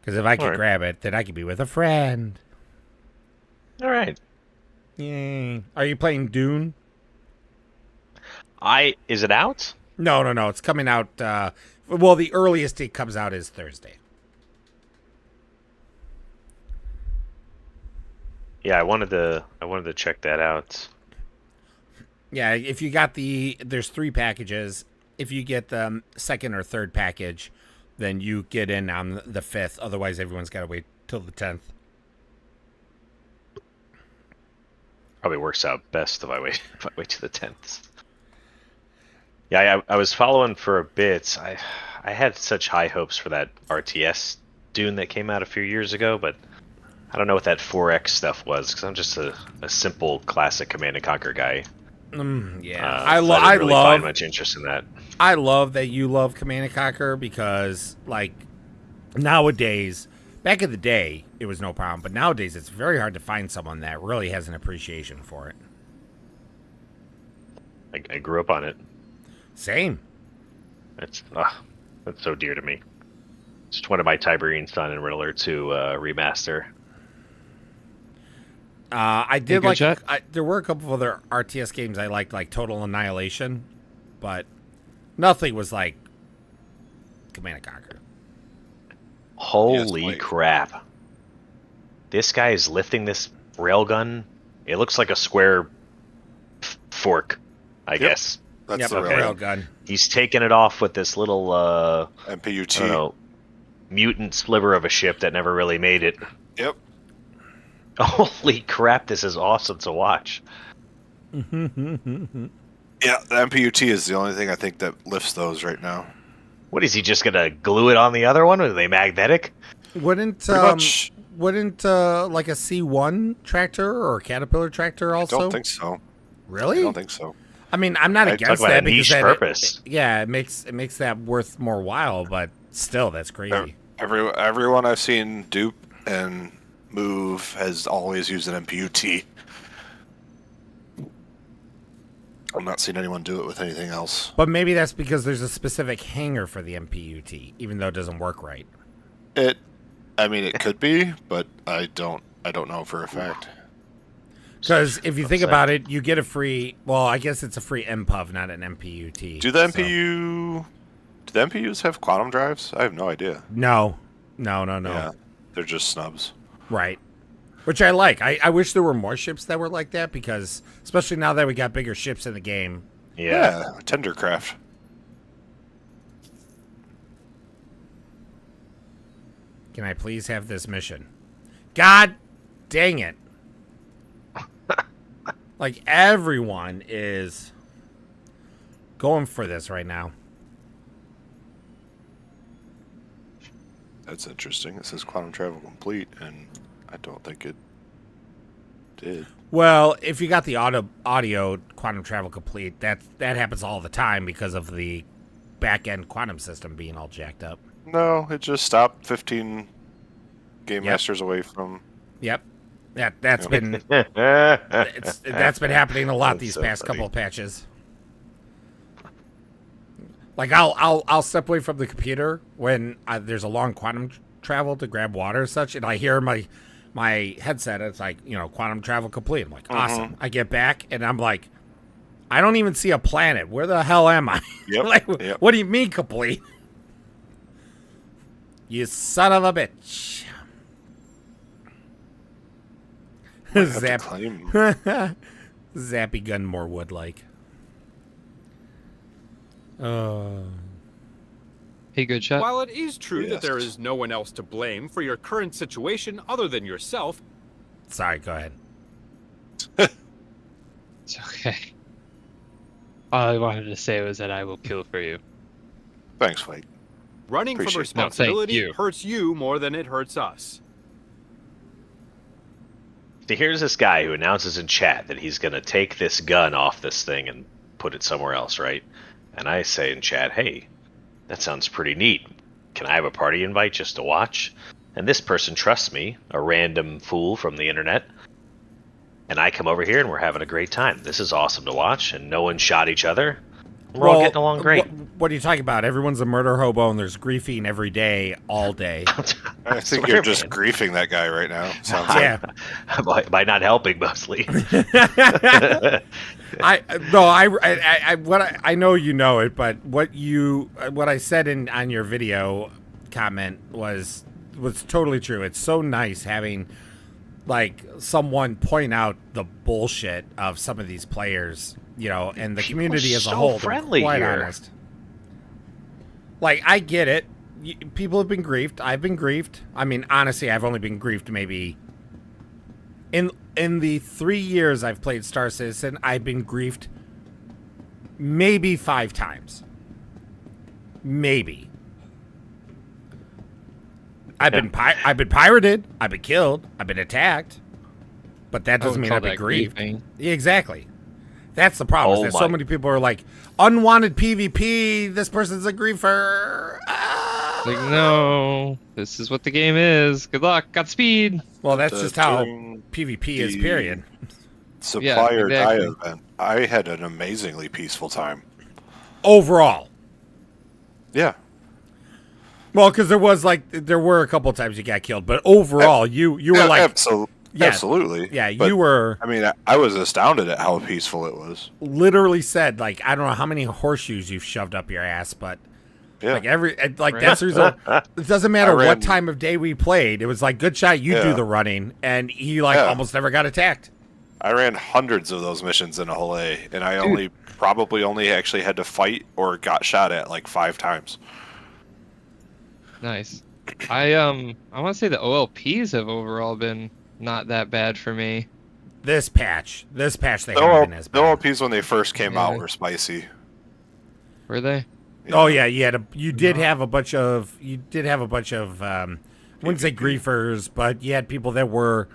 Because if I can Alright. grab it, then I could be with a friend. All right. Yay! Are you playing Dune? Is it out? No. It's coming out. Well, the earliest it comes out is Thursday. Yeah, I wanted to check that out. Yeah, if you got there's 3 packages. If you get the second or third package, then you get in on the 5th. Otherwise, everyone's got to wait till the 10th. Probably works out best if I wait to the 10th. Yeah, I was following for a bit. I had such high hopes for that RTS Dune that came out a few years ago, but I don't know what that 4X stuff was because I'm just a simple classic Command and Conquer guy. Yeah, I didn't really find much interest in that. I love that you love Command and Conquer because, like, nowadays, back in the day, it was no problem, but nowadays it's very hard to find someone that really has an appreciation for it. I grew up on it. Same. That's so dear to me. It's one of my Tiberian Sun and Riddler 2 remaster. I did good like. shot? There were a couple of other RTS games I liked, like Total Annihilation, but nothing was like Command and Conquer. Holy Yes, crap! This guy is lifting this railgun. It looks like a square fork, I guess. That's Yep, the okay. rail. railgun. He's taking it off with this little I don't MPUT. know. mutant sliver of a ship that never really made it. Yep. Holy crap, this is awesome to watch. Yeah, the MPUT is the only thing I think that lifts those right now. What is he just gonna glue it on the other one? Are they magnetic? Wouldn't Pretty much. like a C1 tractor or a Caterpillar tractor I also? don't think so. Really? I don't think so. I mean, I'm not I against talk about that a because niche that, purpose. it makes that worth more while, but still, that's crazy. Everyone I've seen dupe and move has always used an MPUT. I'm not seeing anyone do it with anything else. But maybe that's because there's a specific hanger for the MPUT, even though it doesn't work right. It could be, but I don't know for a fact. Because if you think about it, you get a free. Well, I guess it's a free MPUV, not an MPUT. Do the MPUs have quantum drives? I have no idea. No. Yeah, they're just snubs. Right. Which I like. I wish there were more ships that were like that because, especially now that we got bigger ships in the game. Yeah, Tendercraft. Can I please have this mission? God dang it. Like, everyone is going for this right now. That's interesting. It says quantum travel complete, and I don't think it did. Well, if you got the audio quantum travel complete, that happens all the time because of the back-end quantum system being all jacked up. No, it just stopped 15 game masters away from. Yep. That's been that's been happening a lot these past couple of patches. Like I'll step away from the computer when there's a long quantum travel to grab water and such, and I hear my headset. It's like, quantum travel complete. I'm like, awesome. I get back and I'm like, I don't even see a planet. Where the hell am I? Yep. What do you mean complete? You son of a bitch. Zappy gun more wood like. Hey, good shot. While it is true that there Yes. is no one else to blame for your current situation other than yourself, Sorry, go ahead. It's okay. All I wanted to say was that I will kill for you. Thanks, Flake. running from Appreciate it. No, thank responsibility you. hurts you more than it hurts us. See, here's this guy who announces in chat that he's going to take this gun off this thing and put it somewhere else, right? And I say in chat, hey, that sounds pretty neat. Can I have a party invite just to watch? And this person trusts me, a random fool from the internet. And I come over here and we're having a great time. This is awesome to watch, and no one shot each other. We're all getting along great. What are you talking about? Everyone's a murder hobo and there's griefing every day, all day. I think you're just griefing that guy right now. Sounds like. Yeah. by not helping mostly. I know you know it, but what I said on your video comment was totally true. It's so nice having like someone point out the bullshit of some of these players, and the community as a so whole. To be friendly quite here. honest. Like, I get it. People have been griefed. I've been griefed. I mean, honestly, I've only been griefed maybe in the 3 years I've played Star Citizen. I've been griefed maybe 5 times. Maybe. I've been pirated. I've been killed. I've been attacked. But that doesn't mean I've been griefed. Yeah, exactly. That's the problem. Is that so many people are like, unwanted PvP. This person's a griefer. Ah! Like, no, this is what the game is. Good luck. Godspeed. Well, that's just how PvP is. Period. Supplier Yeah, exactly. die event. I had an amazingly peaceful time. Overall. Yeah. Well, because there were a couple of times you got killed, but overall, you were like, absolutely. Yeah, But, you were. I mean, I was astounded at how peaceful it was. Literally said, like, I don't know how many horseshoes you've shoved up your ass, but Yeah. that's the result. It doesn't matter what time of day we played. It was like, good shot, you do the running, and he almost never got attacked. I ran hundreds of those missions in a whole A, and I probably only actually had to fight or got shot at like 5 times. Nice. I want to say the OLPs have overall been not that bad for me. This patch they The haven't been as the bad. OLPs when they first came Yeah. out were spicy. Were they? Oh yeah, you did have a bunch of I wouldn't say PvP. griefers, but you had people that were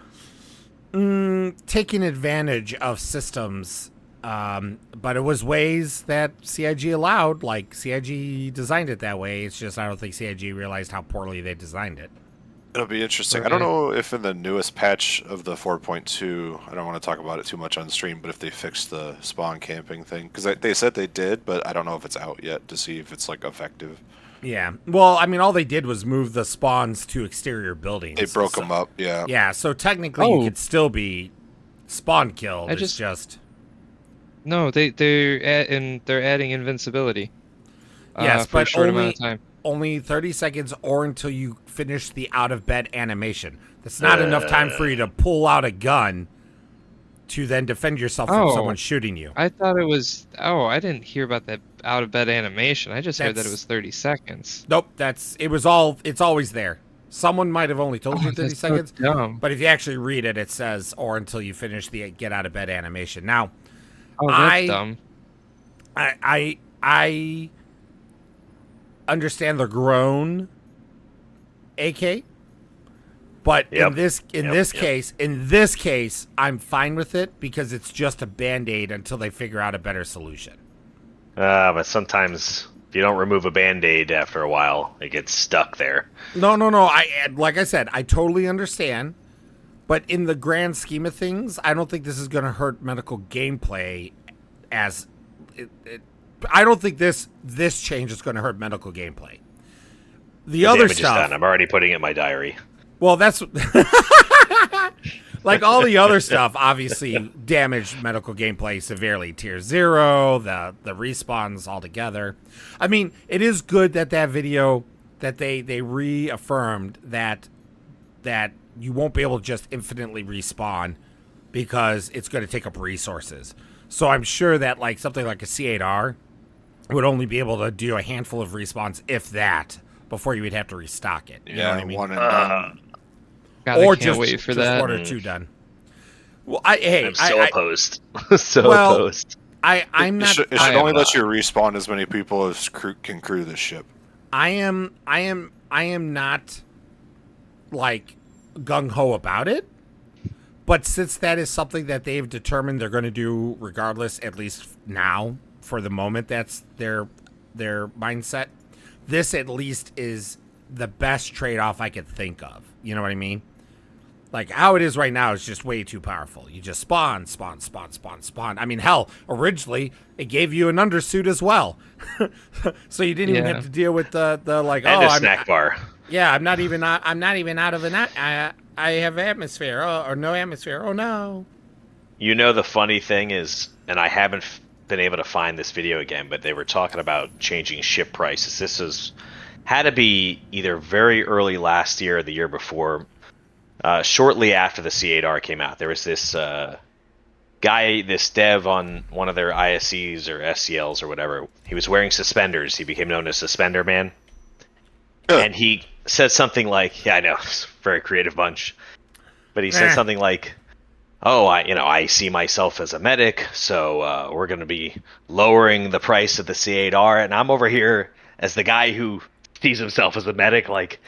taking advantage of systems. But it was ways that CIG allowed, like CIG designed it that way. It's just I don't think CIG realized how poorly they designed it. It'll be interesting. I don't know if in the newest patch of the 4.2, I don't want to talk about it too much on stream, but if they fixed the spawn camping thing, because they said they did, but I don't know if it's out yet to see if it's like effective. Yeah. Well, I mean, all they did was move the spawns to exterior buildings. They broke them up, yeah. Yeah, so technically you could still be spawn killed. It's just No, they're adding invincibility. yes, for a but short amount of time. only 30 seconds or until you finish the out of bed animation. That's not enough time for you to pull out a gun to then defend yourself from someone shooting you. I thought it was. Oh, I didn't hear about that out of bed animation. I just heard that it was 30 seconds. Nope, it's always there. Someone might have only told you 30 that's so seconds, dumb. but if you actually read it, it says or until you finish the get out of bed animation. Now, Oh, that's dumb. I understand the groan, AK, but in this case, I'm fine with it because it's just a Band-Aid until they figure out a better solution. But sometimes if you don't remove a Band-Aid after a while, it gets stuck there. No. Like I said, I totally understand, but in the grand scheme of things, I don't think this is going to hurt medical gameplay. I don't think this change is going to hurt medical gameplay. The other damage is stuff, done. I'm already putting it in my diary. well, that's like all the other stuff. Obviously, damaged medical gameplay severely. Tier 0, the respawns altogether. I mean, it is good that video that they reaffirmed that you won't be able to just infinitely respawn because it's going to take up resources. So I'm sure that like something like a C8R would only be able to do a handful of respawns, if that, before you would have to restock it. You know what I mean? One and done. God, Or I can't wait for that. 1 or 2 done. Well, I'm so opposed. Opposed. I'm not. It should only let you respawn as many people as can crew this ship. I am not like gung ho about it. But since that is something that they've determined they're going to do regardless, at least now, for the moment, that's their mindset. This at least is the best trade-off I could think of. You know what I mean? Like, how it is right now is just way too powerful. You just spawn. I mean, hell, originally, it gave you an undersuit as well. So you didn't even have to deal with the like, and a snack bar. Yeah, I'm not even out of the I have atmosphere. Or no atmosphere. Oh, no. You know, the funny thing is, and I haven't been able to find this video again, but they were talking about changing ship prices. This had to be either very early last year or the year before, shortly after the C8R came out. There was this guy, this dev on one of their ISCs or SCLs or whatever. He was wearing suspenders. He became known as Suspender Man. And he said something like, yeah, I know, it's a very creative bunch, but he said something like, oh, I see myself as a medic, so we're going to be lowering the price of the C8R, and I'm over here as the guy who sees himself as a medic, like,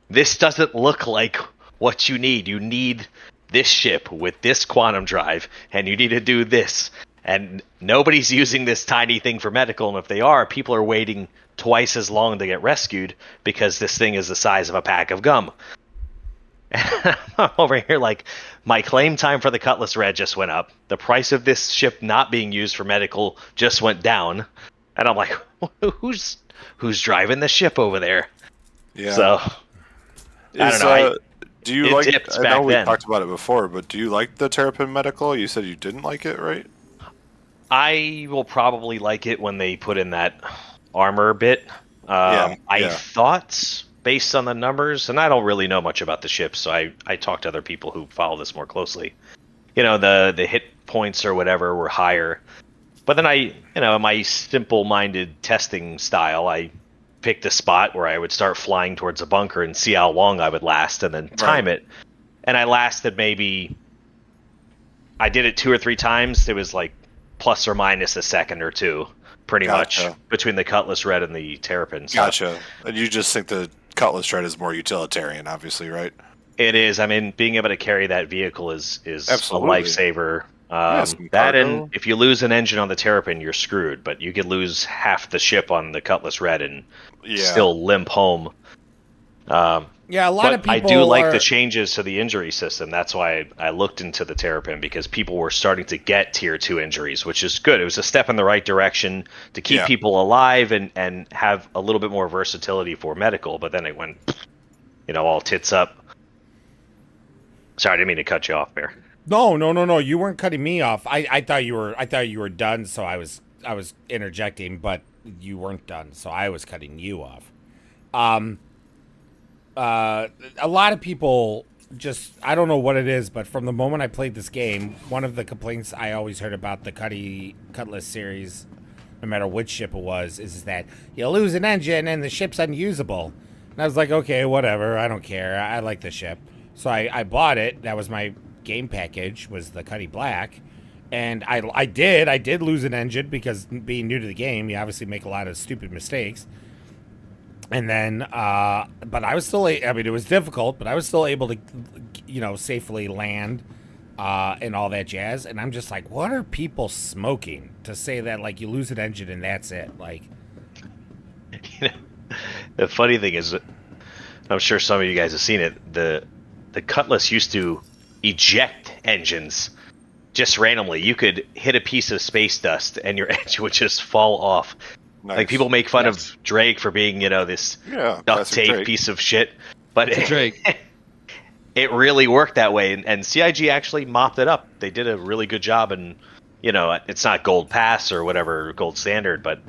this doesn't look like what you need. You need this ship with this quantum drive, and you need to do this. And nobody's using this tiny thing for medical, and if they are, people are waiting twice as long to get rescued because this thing is the size of a pack of gum. And I'm over here like, my claim time for the Cutlass Red just went up. The price of this ship not being used for medical just went down. And I'm like, who's driving the ship over there? Yeah. So, I don't know. Do you like? I know we talked about it before, but do you like the Terrapin Medical? You said you didn't like it, right? I will probably like it when they put in that armor bit. I thought, based on the numbers, and I don't really know much about the ship, so I talked to other people who follow this more closely. You know, the hit points or whatever were higher. But then my simple-minded testing style, I picked a spot where I would start flying towards a bunker and see how long I would last, and then time it. And I lasted maybe. I did it 2 or 3 times. It was like plus or minus a second or two, pretty much, between the Cutlass Red and the Terrapin. So Gotcha. And you just think the Cutlass Red is more utilitarian, obviously, right? it is. I mean, being able to carry that vehicle is a Absolutely. lifesaver. Some That cargo. and if you lose an engine on the Terrapin, you're screwed. But you could lose half the ship on the Cutlass Red and still limp home. Yeah, a lot of people. I do like the changes to the injury system. That's why I looked into the Terrapin, because people were starting to get tier 2 injuries, which is good. It was a step in the right direction to keep people alive and have a little bit more versatility for medical. But then it went, all tits up. Sorry, I didn't mean to cut you off, Bear. No. You weren't cutting me off. I thought you were done, so I was interjecting, but you weren't done, so I was cutting you off. A lot of people just, I don't know what it is, but from the moment I played this game, one of the complaints I always heard about the Cutlass series, no matter which ship it was, is that you lose an engine and the ship's unusable. And I was like, okay, whatever, I don't care. I like the ship. So I bought it. That was my game package, was the Cutty Black. And I did lose an engine, because being new to the game, you obviously make a lot of stupid mistakes. And then, but I was still, it was difficult, but I was still able to, safely land, and all that jazz. And I'm just like, what are people smoking to say that, like, you lose an engine and that's it? Like, the funny thing is, I'm sure some of you guys have seen it. The Cutlass used to eject engines just randomly. You could hit a piece of space dust and your engine would just fall off. Nice. Like, people make fun of Drake for being, this duct tape Drake piece of shit, but Drake. It really worked that way, and CIG actually mopped it up. They did a really good job, and it's not gold pass or whatever gold standard, but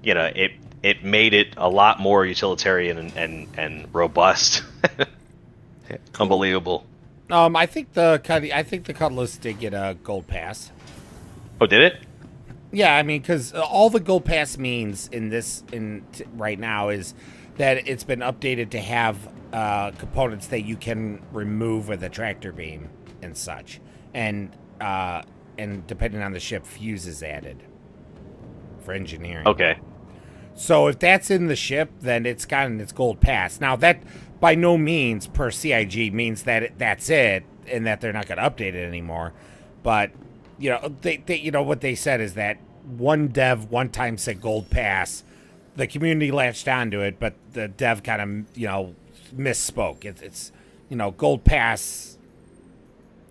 it made it a lot more utilitarian and robust. Unbelievable. I think the Cutlass did get a gold pass. Oh, did it? Yeah, I mean, because all the gold pass means right now is that it's been updated to have components that you can remove with a tractor beam and such, and depending on the ship, fuses added for engineering. Okay. So if that's in the ship, then it's gotten its gold pass. Now that by no means per CIG means that that's it and that they're not going to update it anymore, but. They what they said is that one dev one time said gold pass. The community latched onto it, but the dev kind of, misspoke. It's gold pass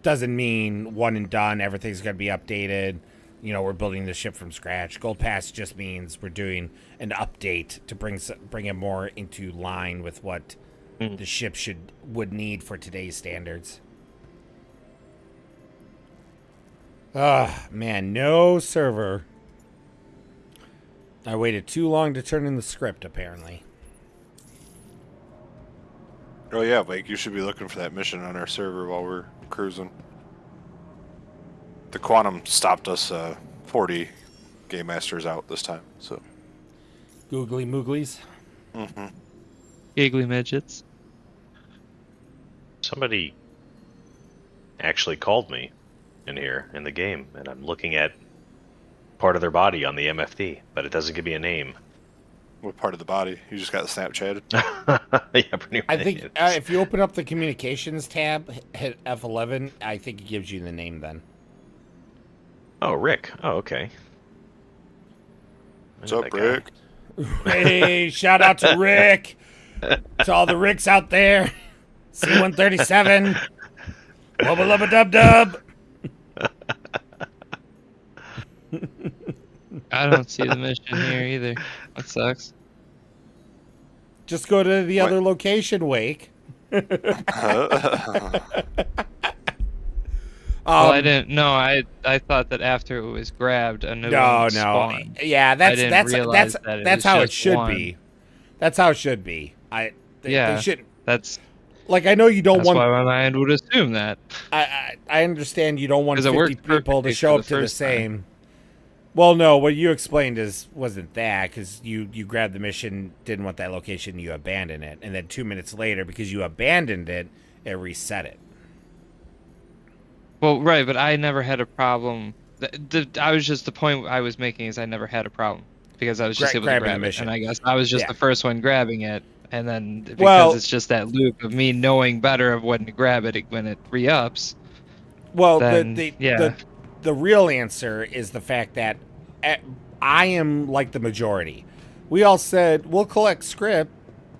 doesn't mean one and done. Everything's going to be updated. We're building the ship from scratch. Gold pass just means we're doing an update to bring it more into line with what the ship would need for today's standards. Man, no server. I waited too long to turn in the script, apparently. Oh yeah, Blake, you should be looking for that mission on our server while we're cruising. The Quantum stopped us 40 Game Masters out this time, so. Googly mooglies. Mm-hmm. Giggly midgets. Somebody actually called me in here in the game, and I'm looking at part of their body on the MFD, but it doesn't give me a name. What part of the body? You just got Snapchatted? Yeah, pretty much. I think if you open up the communications tab, hit F11, I think it gives you the name then. Oh, Rick. Oh, okay. What's up, Rick? Hey, shout out to Rick. To all the Ricks out there. C-137. Wubba lubba dub dub. I don't see the mission here either. That sucks. Just go to the other location, Wake. I didn't. No, I thought that after it was grabbed, a new one spawned. Yeah, that's how it should be. That's how it should be. They shouldn't. That's like, I know you don't want. That's why my mind would assume that. I understand you don't want 50 people to show up to the same. Well, no, what you explained wasn't that, because you grabbed the mission, didn't want that location, you abandoned it, and then 2 minutes later, because you abandoned it, it reset it. Well, right, but I never had a problem. The point I was making is I never had a problem because I was just able to Grabbing the grab it, mission. and I guess I was just Yeah. the first one grabbing it, and then because Well- it's just that loop of me knowing better of when to grab it when it re-ups. Well, Then, the real answer is the fact that I am like the majority. We all said, we'll collect Scrip,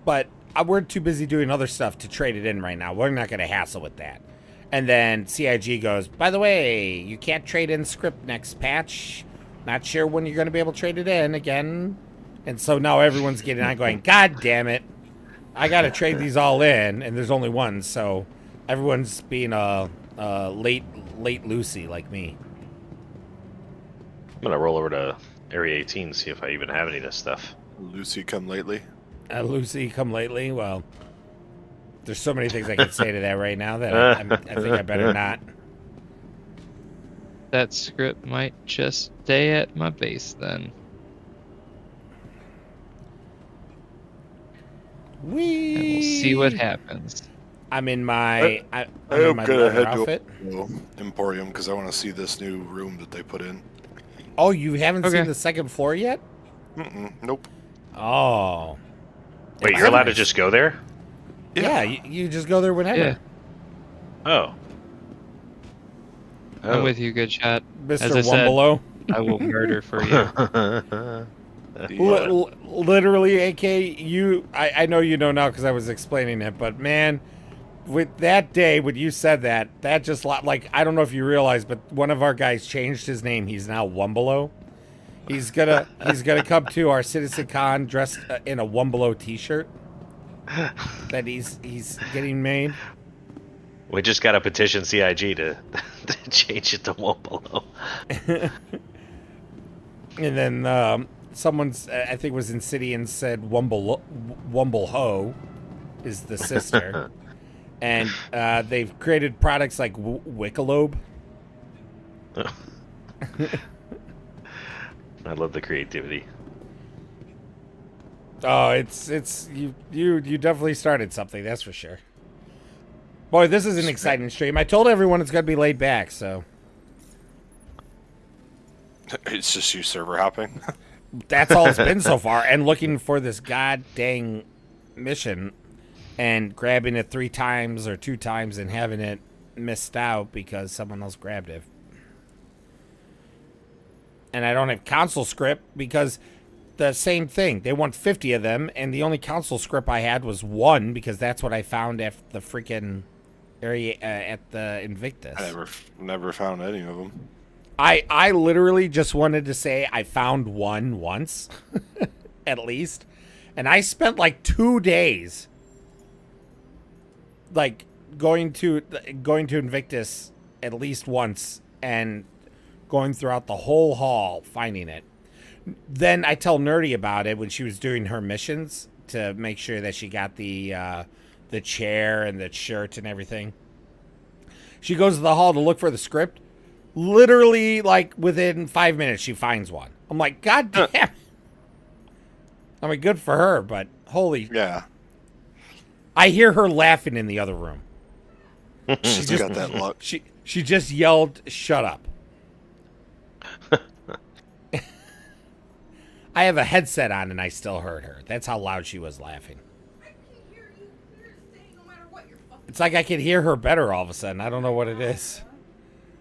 but we're too busy doing other stuff to trade it in right now. We're not going to hassle with that. And then CIG goes, by the way, you can't trade in Scrip next patch. Not sure when you're going to be able to trade it in again. And so now everyone's getting on going, God damn it. I got to trade these all in, and there's only one. So everyone's being a late Lucy like me. I'm gonna roll over to Area 18 and see if I even have any of this stuff. Lucy come lately. Lucy come lately? Well, there's so many things I can say to that right now that I think I better not. That script might just stay at my base then. And we'll see what happens. I'm in my I'm I in am my gonna leather head outfit. to Emporium because I want to see this new room that they put in. Oh, you haven't Okay. seen the second floor yet? Nope. Oh. Wait, you're allowed to just go there? Yeah, you just go there whenever. Yeah. Oh. I'm with you, good shot. Mr. As I said, Wumbalo. I will murder for you. Literally, AK, I know you know now because I was explaining it, but man, with that day when you said that just like, I don't know if you realize, but one of our guys changed his name. He's now Wumbalo. He's gonna come to our Citizen Con dressed in a Wumbalo t-shirt that he's getting made. We just got to petition CIG to change it to Womble. And then someone's, I think it was Insidian, said Wumble Ho is the sister. And they've created products like Wickalobe. I love the creativity. Oh, it's you definitely started something, that's for sure. Boy, this is an exciting stream. I told everyone it's gonna be laid back, so It's just you server hopping. that's all it's been so far. And looking for this god dang mission and grabbing it 3 times or 2 times and having it missed out because someone else grabbed it. And I don't have console script because the same thing. They want 50 of them, and the only console script I had was 1 because that's what I found at the freaking area at the Invictus. I never found any of them. I literally just wanted to say I found 1 once, at least, and I spent like 2 days, like going to Invictus at least once and going throughout the whole hall finding it. Then I tell Nerdy about it when she was doing her missions to make sure that she got the chair and the shirt and everything. She goes to the hall to look for the script. Literally, like, within 5 minutes, she finds one. I'm like, God damn. I mean, good for her, but holy. Yeah. I hear her laughing in the other room. She's got that luck. She just yelled, shut up. I have a headset on and I still heard her. That's how loud she was laughing. It's like I can hear her better all of a sudden. I don't know what it is.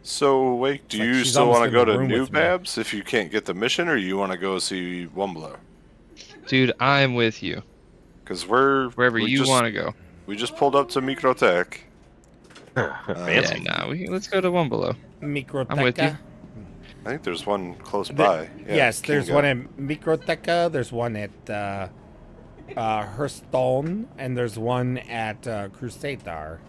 So, wait, do Like you she's still almost want to in go the to room New with me. Babs if you can't get the mission, or you want to go see Wumbler? Dude, I'm with you. Because Wherever we you just- want to go. We just pulled up to Microtech. Fancy. Yeah, nah, let's go to one below. Microteca. I'm with you. I think there's one close by. Yeah, Yes, there's Kingo. one at Microteca. There's one at Hearthstone, and there's one at Crusader.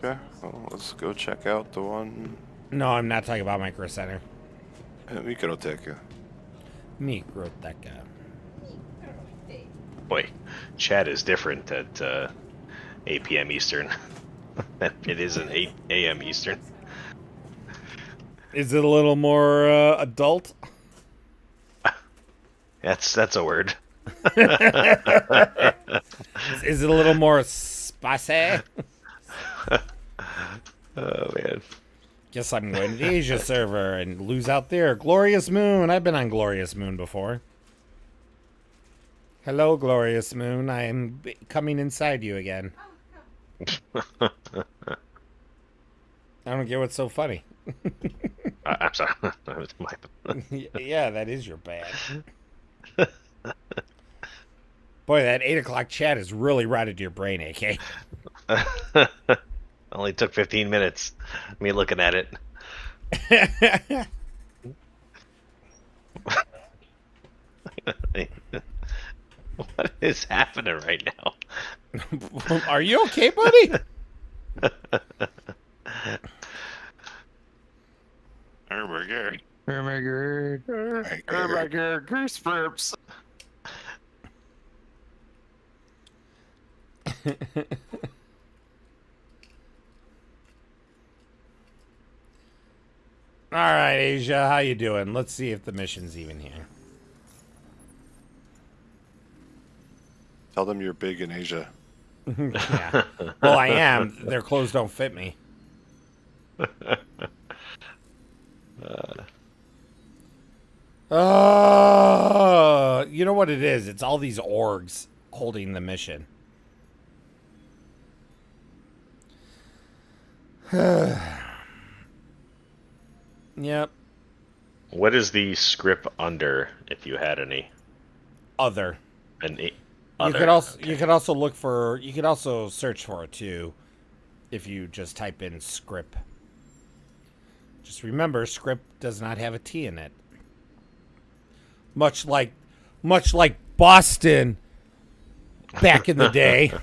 Okay, well, let's go check out the one No, I'm not talking about Micro Center. at Microtech. Microteca. Boy, chat is different at 8 p.m. Eastern than it is at 8 a.m. Eastern. Is it a little more adult? That's a word. Is it a little more spicy? Oh man. Guess I'm going to the Asia server and lose out there. Glorious Moon. I've been on Glorious Moon before. Hello, Glorious Moon. I am coming inside you again. I don't get what's so funny. I'm sorry. Yeah, that is your bad. Boy, that 8 o'clock chat has really rotted your brain, AK. Only took 15 minutes. Me looking at it. What is happening right now? Are you okay, buddy? Hamburger. Hamburger, goose burps. All right, Asia, how you doing? Let's see if the mission's even here. Tell them you're big in Asia. Yeah. Well, I am. Their clothes don't fit me. You know what it is? It's all these orgs holding the mission. Yep. What is the script under, if you had any? Other. Other. You could also look for. You could also search for it too, if you just type in Scrip. Just remember, Scrip does not have a T in it. Much like Boston back in the day.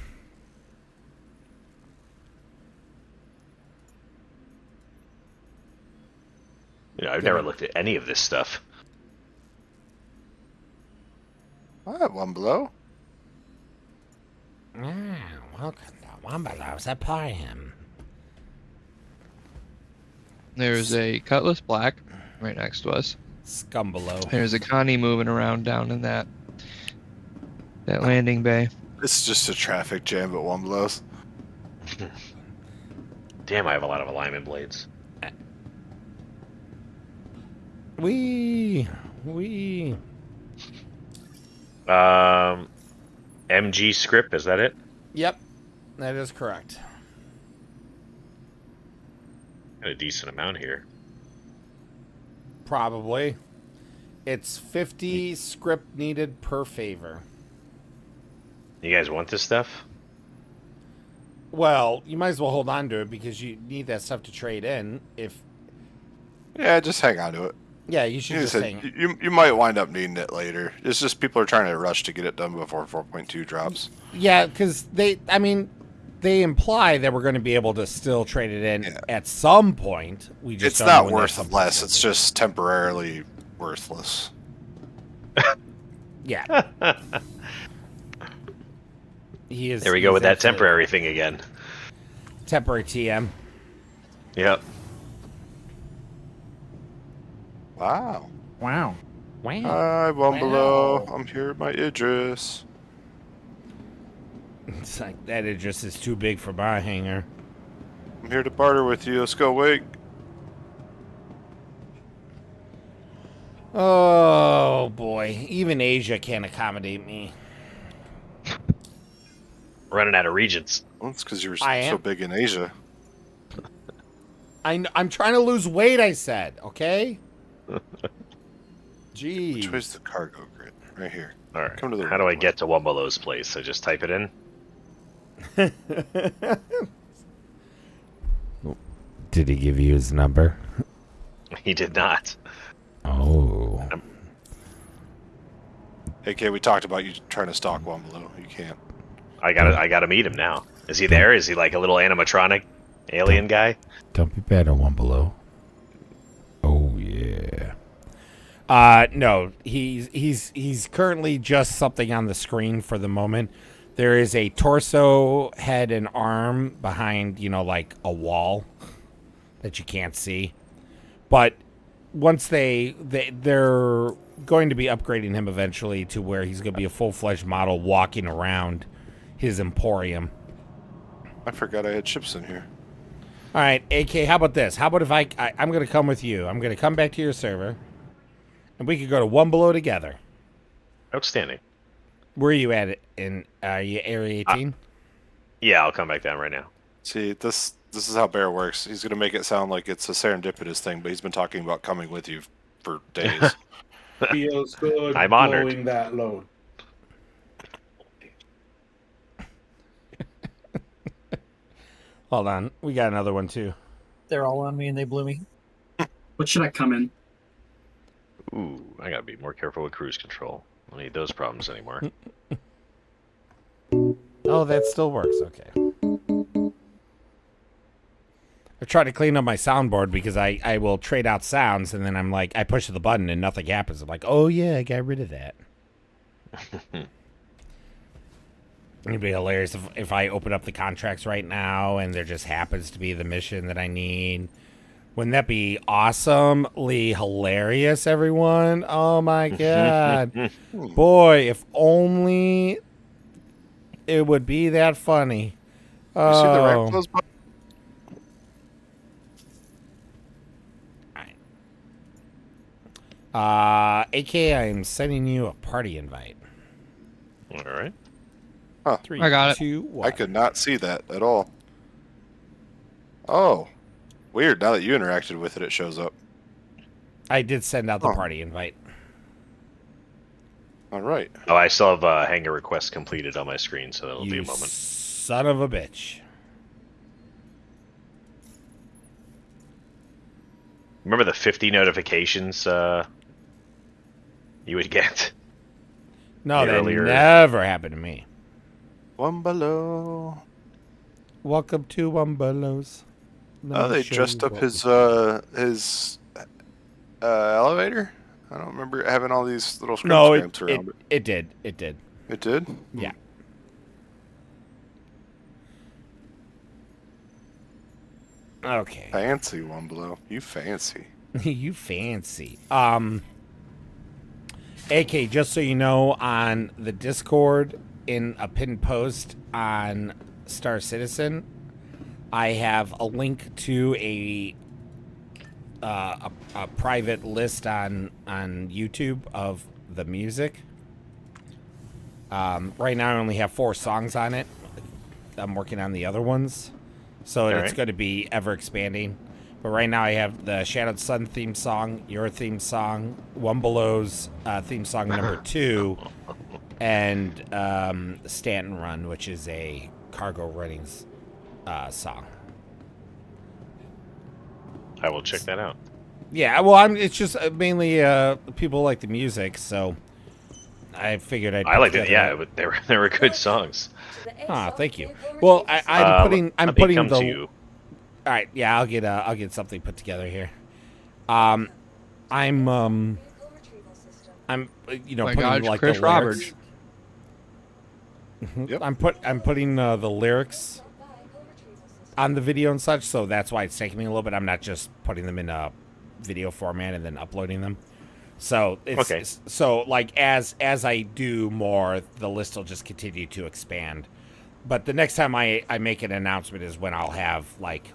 I've never looked at any of this stuff. I have one below. Welcome to Wombalow's Emporium. There's a Cutlass Black right next to us. Scumbelow. There's a Connie moving around down in that landing bay. It's just a traffic jam at Womblos. Damn, I have a lot of alignment blades. We. MG script, is that it? Yep, that is correct. Got a decent amount here. Probably. It's 50 script needed per favor. You guys want this stuff? Well, you might as well hold on to it because you need that stuff to trade in. Yeah, just hang on to it. Yeah, you should just hang. You might wind up needing it later. It's just people are trying to rush to get it done before 4.2 drops. Yeah, because they imply that we're going to be able to still trade it in at some point. We just it's don't not know when worth less. It's just temporarily worthless. Yeah. He is. There we go with that temporary thing again. Temporary TM. Yep. Wow. Wow. Hi, Wombalo. I'm here at my Idris. It's like that Idris is too big for my hangar. I'm here to barter with you. Let's go, Wake. Oh boy, even Asia can't accommodate me. Running out of regions. Well, it's because you're so big in Asia. I'm trying to lose weight, I said, okay? Jeez. Which way's the cargo grid? Right here. All right. Come to the How do I get to Wombalo's place? I just type it in? Did he give you his number? He did not. Oh. AK, we talked about you trying to stalk Wombalo. You can't. I gotta meet him now. Is he there? Is he like a little animatronic alien guy? Don't be bad on Wombalo. Oh yeah. No, he's currently just something on the screen for the moment. There is a torso, head, and arm behind, like a wall that you can't see. But once they're going to be upgrading him eventually to where he's going to be a full-fledged model walking around his emporium. I forgot I had chips in here. All right, AK, how about this? How about if I'm going to come with you? I'm going to come back to your server, and we could go to One Below together. Outstanding. Where are you at? Are you Area 18? Yeah, I'll come back down right now. See, this is how Bear works. He's gonna make it sound like it's a serendipitous thing, but he's been talking about coming with you for days. Feels good. I'm honored. Going that load. Hold on. We got another one, too. They're all on me and they blew me. What should I come in? Ooh, I gotta be more careful with cruise control. I don't need those problems anymore. Oh, that still works. Okay. I try to clean up my soundboard because I will trade out sounds, and then I'm like, I push the button and nothing happens. I'm like, oh, yeah, I got rid of that. It'd be hilarious if I open up the contracts right now and there just happens to be the mission that I need. Wouldn't that be awesomely hilarious, everyone? Oh, my God. Boy, if only it would be that funny. You see the right close button? AK, I'm sending you a party invite. All right. Huh. 3, I got it. 2, 1. I could not see that at all. Oh, weird. Now that you interacted with it, it shows up. I did send out the Oh. party invite. All right. Oh, I still have hangar request completed on my screen, so that'll be a moment. Son of a bitch. Remember the 50 notifications you would get? No, that earlier. never happened to me. One Below. Welcome to One Below's. Oh, they dressed up his elevator. I don't remember having all these little scramps around it. It did. It did. It did? Yeah. Okay. Fancy One Below. You fancy. You fancy. AK, just so you know, on the Discord, in a pinned post on Star Citizen, I have a link to a private list on YouTube of the music. Right now, I only have 4 songs on it. I'm working on the other ones, so it's going to be ever expanding. But right now, I have the Shadowed Sun theme song, your theme song, One Below's theme song number 2, and Stanton Run, which is a cargo running song. I will check that out. Yeah, well, it's just mainly people like the music, so I figured I'd. I liked it. Yeah, but they were good songs. Ah, thank you. Well, I'm putting come the. to you. All right, yeah, I'll get something put together here. I'm you know, My putting God, like Chris the Roberts. lyrics. Yep. I'm putting the lyrics on the video and such, so that's why it's taking me a little bit. I'm not just putting them in a video format and then uploading them. So it's Okay. so like as I do more, the list will just continue to expand. But the next time I make an announcement is when I'll have like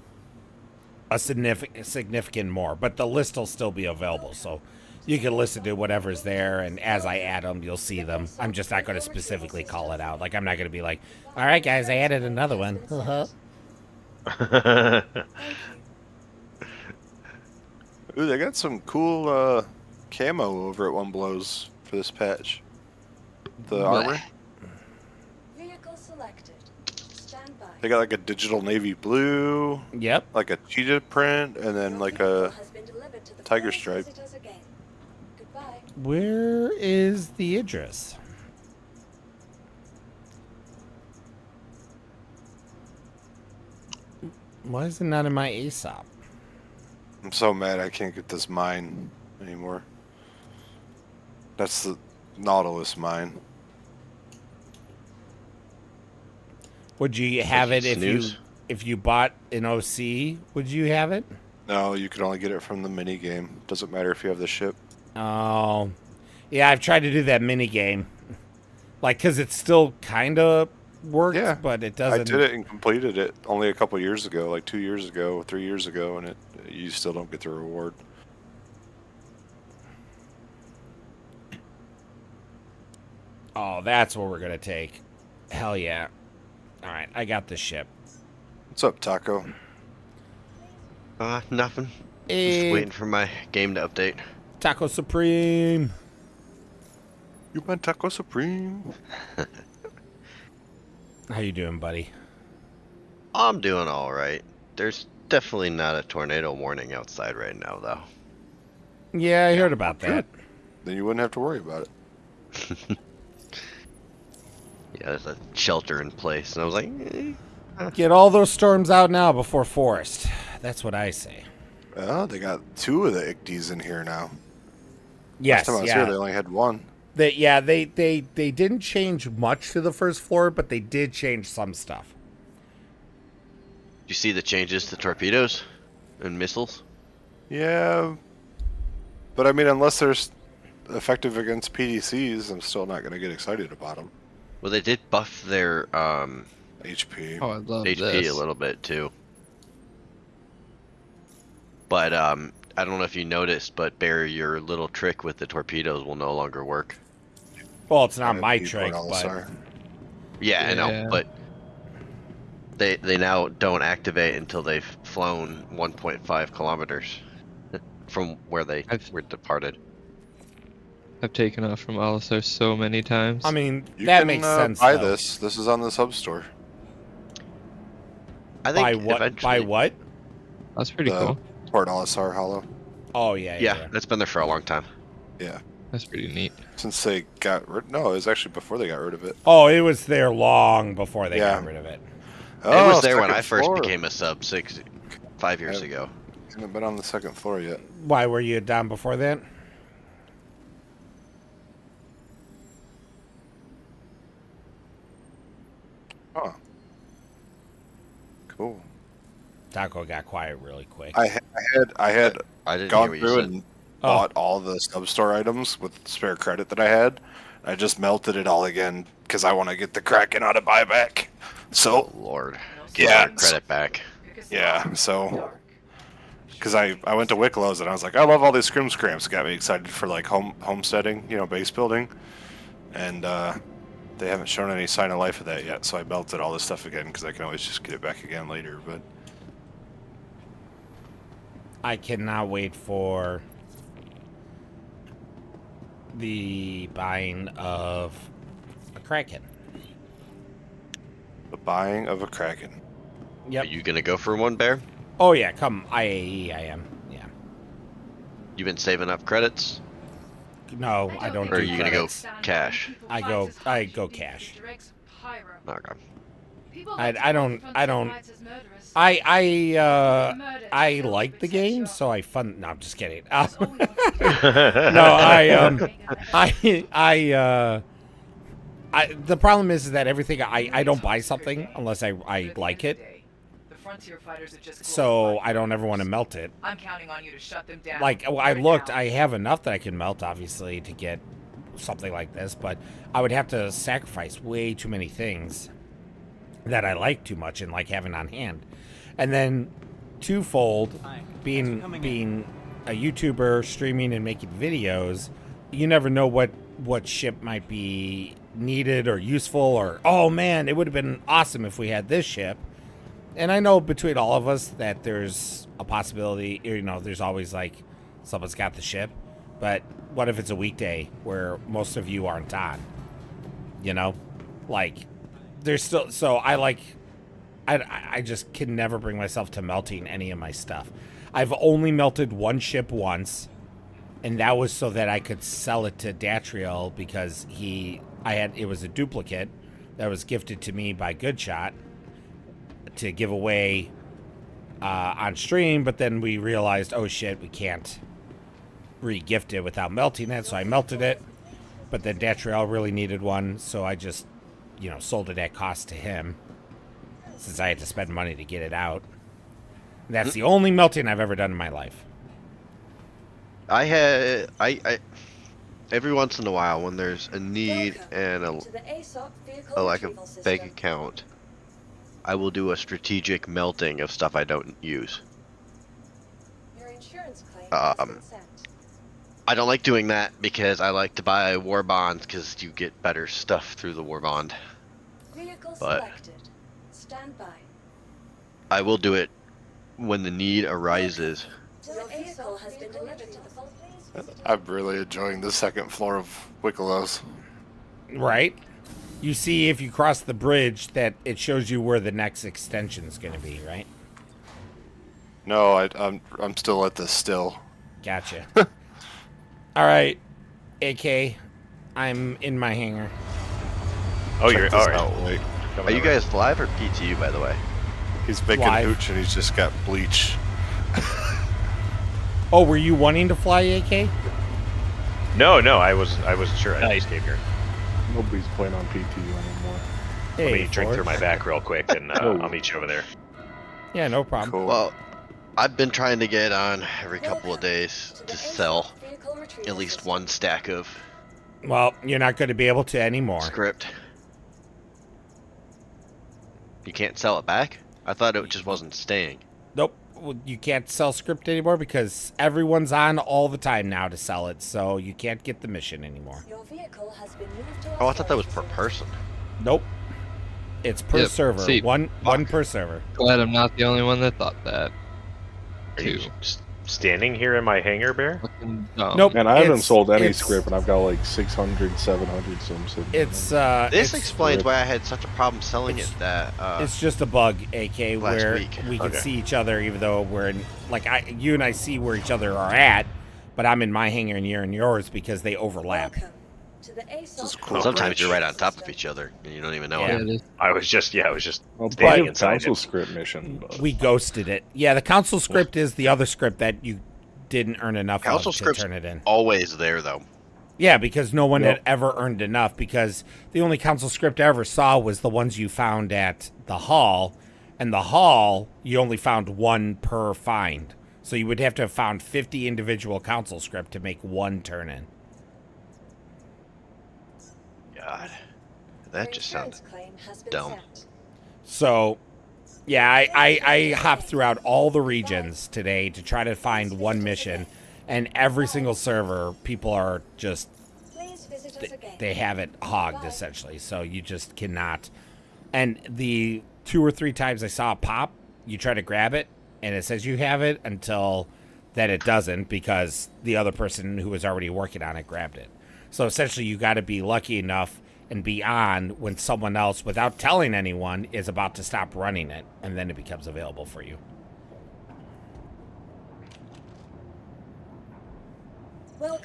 a significant more. But the list will still be available, so you can listen to whatever's there, and as I add them, you'll see them. I'm just not going to specifically call it out. Like, I'm not going to be like, all right, guys, I added another one. Ooh, they got some cool camo over at One Below's for this patch. The armor. Vehicle selected. Stand by. They got like a digital navy blue. Yep. Like a cheetah print, and then like a tiger stripe. Where is the Idris? Why is it not in my ASOP? I'm so mad I can't get this mine anymore. That's the Nautilus mine. Would you have it Snooze? if you bought an OC? Would you have it? No, you could only get it from the mini game. Doesn't matter if you have the ship. Oh, Yeah, I've tried to do that mini game. Like, because it still kind of worked, Yeah, but it doesn't. I did it and completed it only a couple years ago, like 2 years ago, 3 years ago, and you still don't get the reward. Oh, that's what we're going to take. Hell yeah. All right, I got the ship. What's up, Taco? Nothing. Hey. Just waiting for my game to update. Taco Supreme. You my Taco Supreme. How you doing, buddy? I'm doing all right. There's definitely not a tornado warning outside right now, though. Yeah, I heard about that. Then you wouldn't have to worry about it. Yeah, there's a shelter in place, and I was like, Get all those storms out now before Forest. That's what I say. Oh, they got 2 of the ICDs in here now. Yes, Last time I was here, they only had 1. They didn't change much to the first floor, but they did change some stuff. you see the changes to torpedoes and missiles? Yeah, but I mean, unless they're effective against PDCs, I'm still not going to get excited about them. Well, they did buff their HP. Oh, I love HP this. a little bit too. But I don't know if you noticed, but Barry, your little trick with the torpedoes will no longer work. Well, it's not my trick, but yeah, I know, Yeah. but they now don't activate until they've flown 1.5 kilometers from where they were departed. I've taken off from Alistar so many times. I mean, You that can, makes sense. buy though. this. This is on the sub store. I think By what? eventually- By what? That's pretty The cool. Port Alistar Hollow. Oh yeah, Yeah, that's been there for a long time. Yeah. That's pretty neat. Since they got rid. No, it was actually before they got rid of it. Oh, it was there long before they got rid of it. It was Oh, there when second I first floor. became a sub 5 years ago. Haven't been on the second floor yet. Why were you down before that? Huh. Cool. Taco got quiet really quick. I had I didn't hear gone what you through said. and bought all the sub store items with spare credit that I had. I just melted it all again because I want to get the Kraken out of buyback. So, Lord, yeah, get our credit back. Yeah, so because I went to Wicklow's and I was like, I love all these scrims cramps. Got me excited for like homesteading, base building, and they haven't shown any sign of life of that yet. So I melted all this stuff again because I can always just get it back again later. But I cannot wait for the buying of a Kraken. the buying of a Kraken. Yep. Are you gonna go for one, Bear? Oh yeah, come IAE. I am. Yeah. You been saving up credits? No, I don't. Or are do you gonna go credits. cash? I go cash. Okay. I don't. I like the game, so I fun. No, I'm just kidding. No, the problem is that everything I don't buy something unless I like it. So I don't ever want to melt it. I'm counting on you to shut them down. Like I looked, I have enough that I can melt, obviously, to get something like this, but I would have to sacrifice way too many things that I like too much and like having on hand. And then twofold, being a YouTuber, streaming and making videos, you never know what ship might be needed or useful, or oh man, it would have been awesome if we had this ship. And I know between all of us that there's a possibility, there's always like someone's got the ship, but what if it's a weekday where most of you aren't on? Like there's still, so I just can never bring myself to melting any of my stuff. I've only melted one ship once, and that was so that I could sell it to Datriel because it was a duplicate that was gifted to me by Goodshot to give away on stream, but then we realized, oh shit, we can't re-gift it without melting it, so I melted it, but then Datriel really needed one, so I just, sold it at cost to him, since I had to spend money to get it out. And that's the only melting I've ever done in my life. I every once in a while, when there's a need and To the ASOP vehicle a lack of retrieval system. bank account, I will do a strategic melting of stuff I don't use. Your insurance claim has been sent. I don't like doing that because I like to buy war bonds because you get better stuff through the war bond. Vehicle But selected. Stand by. I will do it when the need arises. Your vehicle has been delivered to the phone. I'm really enjoying the second floor of Wicklow's. Right? You see, if you cross the bridge, that it shows you where the next extension is going to be, right? No, I'm still at this still. Gotcha. All right, AK, I'm in my hangar. Oh, you're all right. Wait. Are you guys live or PTU, by the way? He's making Live. hooch and he's just got bleach. Oh, were you wanting to fly, AK? No, I wasn't sure. I just came here. Nobody's playing on PTU anymore. Let me Hey, drink Ford. through my back real quick, and I'll meet you over there. Yeah, no problem. Cool. Well, I've been trying to get on every couple of days to sell at least one stack of Well, you're not going to be able to anymore. script. You can't sell it back? I thought it just wasn't staying. Nope. Well, you can't sell script anymore because everyone's on all the time now to sell it, so you can't get the mission anymore. Your vehicle has been moved to Oh, I thought that was per person. Nope. It's per Yep, server. see, one per server. Glad I'm not the only one that thought that. Are you standing here in my hangar, Bear? Nope. And I haven't it's- sold any it's- script, and I've got like 600, 700 some sitting. It's This it's, explains why I had such a problem selling it that it's just a bug, AK, last where week. we can Okay. see each other even though we're in, like, you and I see where each other are at, but I'm in my hangar and you're in yours because they overlap. Welcome to the ASOP. sometimes you're right on top of each other and you don't even know Yeah. it. I was just Well, standing plenty of inside council it. script mission. But We ghosted it. Yeah, the council script is the other script that you didn't earn enough Council of to script's turn it in. always there though. Yeah, because no one Yep. had ever earned enough, because the only council script I ever saw was the ones you found at the hall, and the hall, you only found one per find. So you would have to have found 50 individual council script to make one turn in. God, that just sounds dumb. So, yeah, I hopped throughout all the regions today to try to find one mission, and every single server, people are just, they have it hogged, essentially, so you just cannot. And the 2 or 3 times I saw it pop, you try to grab it, and it says you have it until that it doesn't, because the other person who was already working on it grabbed it. So essentially, you got to be lucky enough and be on when someone else, without telling anyone, is about to stop running it, and then it becomes available for you.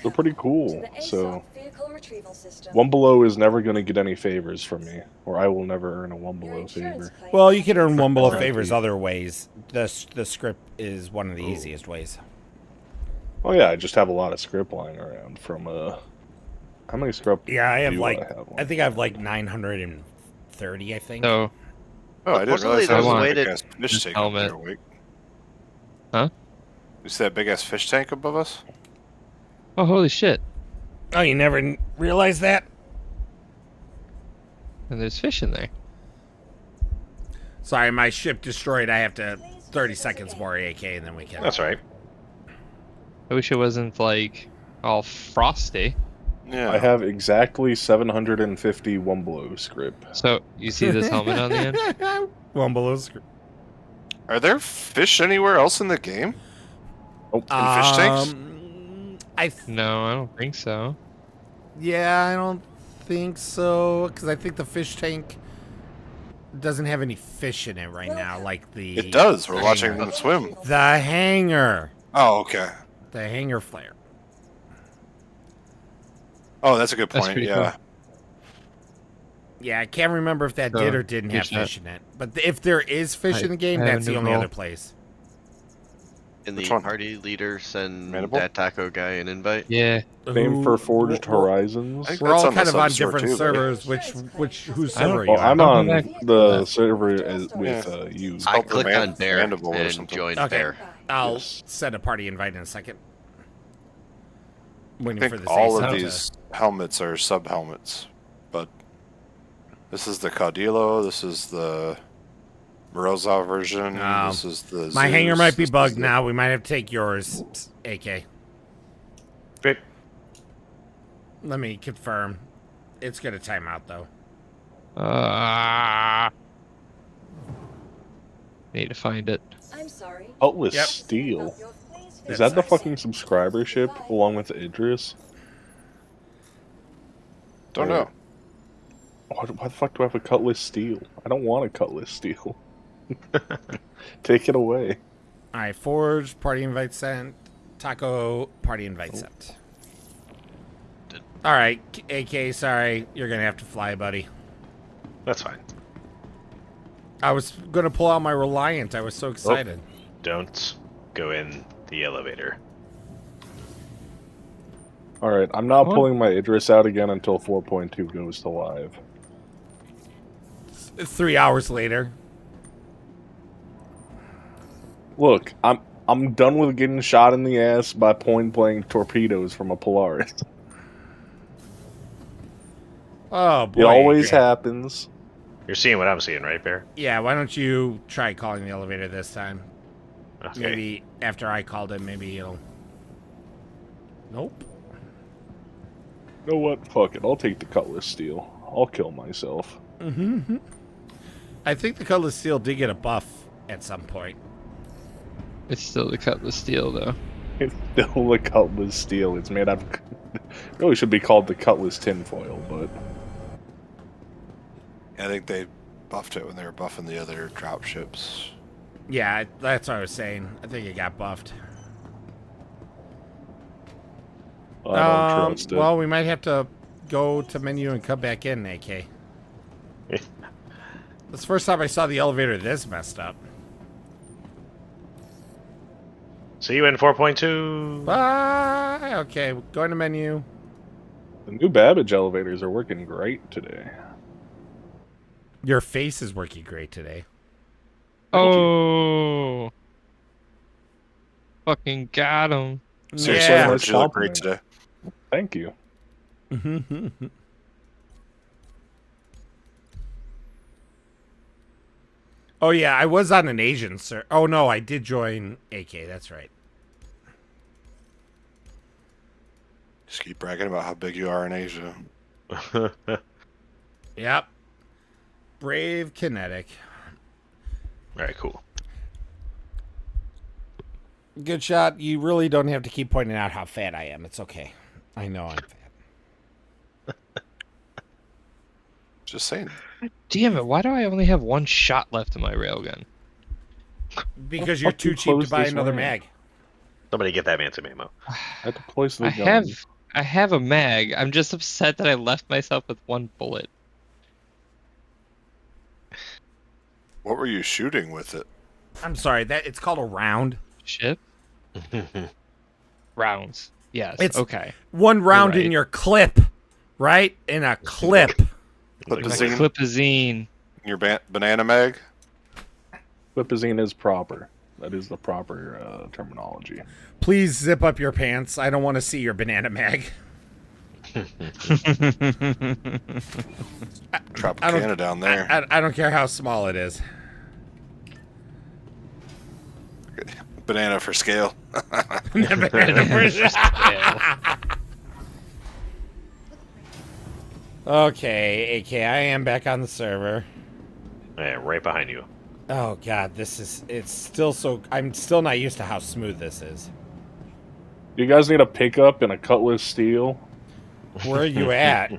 they're pretty cool. So vehicle retrieval system. One Below is never going to get any favors from me, or I will never earn a One Below favor. Well, you can earn one below Right. favors other ways. The script is one of the easiest ways. Oh yeah, I just have a lot of script lying around from how many script? Yeah, I have do like, have I think I have like 930, I think. So, Oh, I didn't Supposedly realize there was there's a a way big to- ass fish This tank up helmet. there. Wait. Huh? You see that big ass fish tank above us? oh holy shit! Oh, you never realized that? And there's fish in there. Sorry, my ship destroyed. I have to 30 seconds more AK, and then we can. That's right. I wish it wasn't like all frosty. Yeah. I have exactly 750 One Below script. So you see this helmet on the end? One below script. Are there fish anywhere else in the game? Oh, In fish tanks? No, I don't think so. Yeah, I don't think so, because I think the fish tank doesn't have any fish in it right now, like the... It does. We're the watching hangar. them swim. The hangar. Oh, okay. The hangar flare. Oh, that's a good That's point. pretty Yeah. cool. Yeah, I can't remember if that So, did or didn't have fish net. fish in it. But if there is fish in the game, I have that's a the new only role. other place. In the Which one? party leader send Mandible? that taco guy an invite. Yeah. Same for Who- Forged we're- Horizons. I think We're that's all on the kind of on subserver different too, servers. Whose server are you Oh, I'm on? on the server with you. I called clicked on Bear Mandible or and something. joined Okay. Bear. I'll Yes. set a party invite in a second. waiting I for think this all ASO of to- these helmets are sub helmets, but this is the Caudillo. This is the Morozov version. This is the My hanger Zeus, might be this is bugged the- now. We might have to take yours, AK. Great. Let me confirm. It's gonna time out though. Need to find it. I'm sorry. Cutlass Yep. Steel. Yep. Is that the fucking subscriber ship along with Idris? Don't Or- know. Why the fuck do I have a Cutlass Steel? I don't want a Cutlass Steel. Take it away. All right, Forge party invite sent. Taco party invite sent. All right, AK. Sorry, you're gonna have to fly, buddy. That's fine. I was gonna pull out my Reliant. I was so excited. Don't go in the elevator. Alright, I'm not pulling my Idris out again until 4.2 goes to live. 3 hours later. Look, I'm done with getting shot in the ass by point-blank torpedoes from a Polaris. Oh boy, It always AK. happens. You're seeing what I'm seeing, right, Bear? Yeah, why don't you try calling the elevator this time? Okay. Maybe after I called him, maybe he'll... Nope. You know what? Fuck it. I'll take the Cutlass Steel. I'll kill myself. Mm-hmm. I think the Cutlass Steel did get a buff at some point. It's still the Cutlass Steel, though. It's still the Cutlass Steel. It's made out of... really should be called the Cutlass Tinfoil, but... I think they buffed it when they were buffing the other drop ships. Yeah, that's what I was saying. I think it got buffed. I don't trust it. Well, we might have to go to menu and come back in, AK. That's the first time I saw the elevator this messed up. See you in 4.2. Bye. Okay, going to menu. The new Babbage elevators are working great today. Your face is working great today. Oh. Fucking got him. Seriously, Yeah. you look great today. Thank you. Oh yeah, I was on an Asian sir. Oh no, I did join AK. That's right. Just keep bragging about how big you are in Asia. Yep. Brave Kinetic. All right, cool. Good shot. You really don't have to keep pointing out how fat I am. It's okay. I know I'm fat. Just saying. Damn it, why do I only have one shot left in my railgun? Because you're too cheap to buy another mag. Somebody get that man some ammo. I have to place the I gun. have a mag. I'm just upset that I left myself with one bullet. What were you shooting with it? I'm sorry. That it's called a round. Ship? Rounds. Yes. It's okay. one round You're in right. your clip, right? In a clip. Clipazine? Clipazine. Your banana mag? Clipazine is proper. That is the proper terminology. Please zip up your pants. I don't want to see your banana mag. Tropicana down there. I don't care how small it is. Banana for scale. Banana for scale. Okay, AK, I am back on the server. Yeah, right behind you. Oh god, it's still so, I'm still not used to how smooth this is. You guys need a pickup and a Cutlass Steel? Where are you at?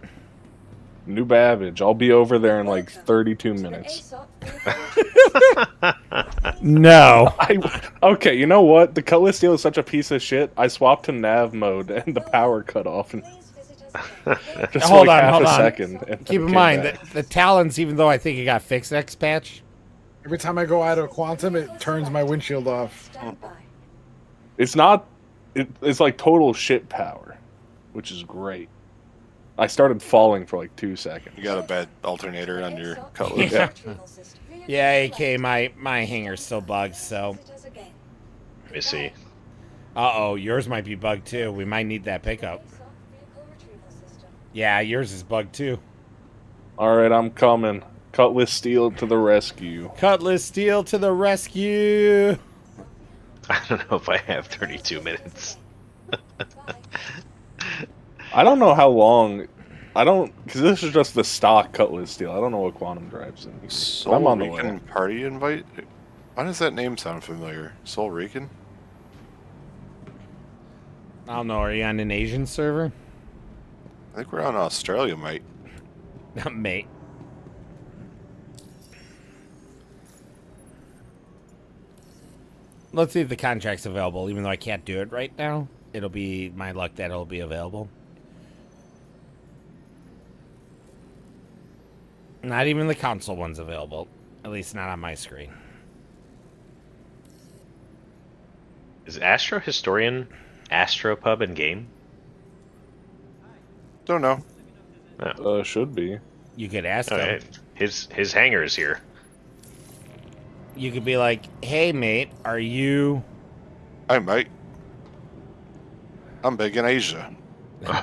New Babbage. I'll be over there in like 32 minutes. No. Okay, you know what? The Cutlass Steel is such a piece of shit. I swapped to nav mode and the power cut off. And just Hold for like on, half hold a on. second. and Keep it in came mind back. that the Talons, even though I think it got fixed next patch, Every time I go out of Quantum, it turns my windshield off. It's not... it's like total shit power, which is great. I started falling for like 2 seconds. You got a bad alternator on your Cutlass. Yeah. yeah, AK, my hanger's still bugged, so. Let me see. Uh-oh, yours might be bugged too. We might need that pickup. Yeah, yours is bugged too. All right, I'm coming. Cutlass Steel to the rescue. Cutlass Steel to the rescue. I don't know if I have 32 minutes. I don't know how long. Because this is just the stock Cutlass Steel. I don't know what Quantum drives in. I'm on the way. Rican party invite? Why does that name sound familiar? Soul Rican? I don't know. Are you on an Asian server? I think we're on Australia, mate. Mate. Let's see if the contract's available. Even though I can't do it right now, it'll be my luck that it'll be available. Not even the console one's available. At least not on my screen. Is Astro Historian Astropub in game? Don't know. Oh. Should be. You could ask him. Right. His hangar is here. You could be like, "Hey, mate, are you?" Hi, mate. I'm big in Asia. All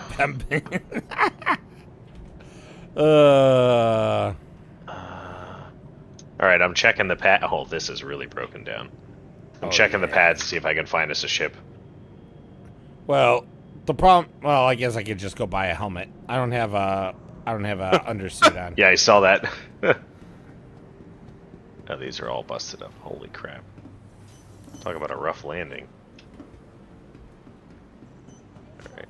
right, I'm checking the pad. Oh, this is really broken down. I'm checking the pads to see if I can find us a ship. Well, the problem. Well, I guess I could just go buy a helmet. I don't have a undersuit on. Yeah, I saw that. Oh, these are all busted up. Holy crap! Talk about a rough landing. All right.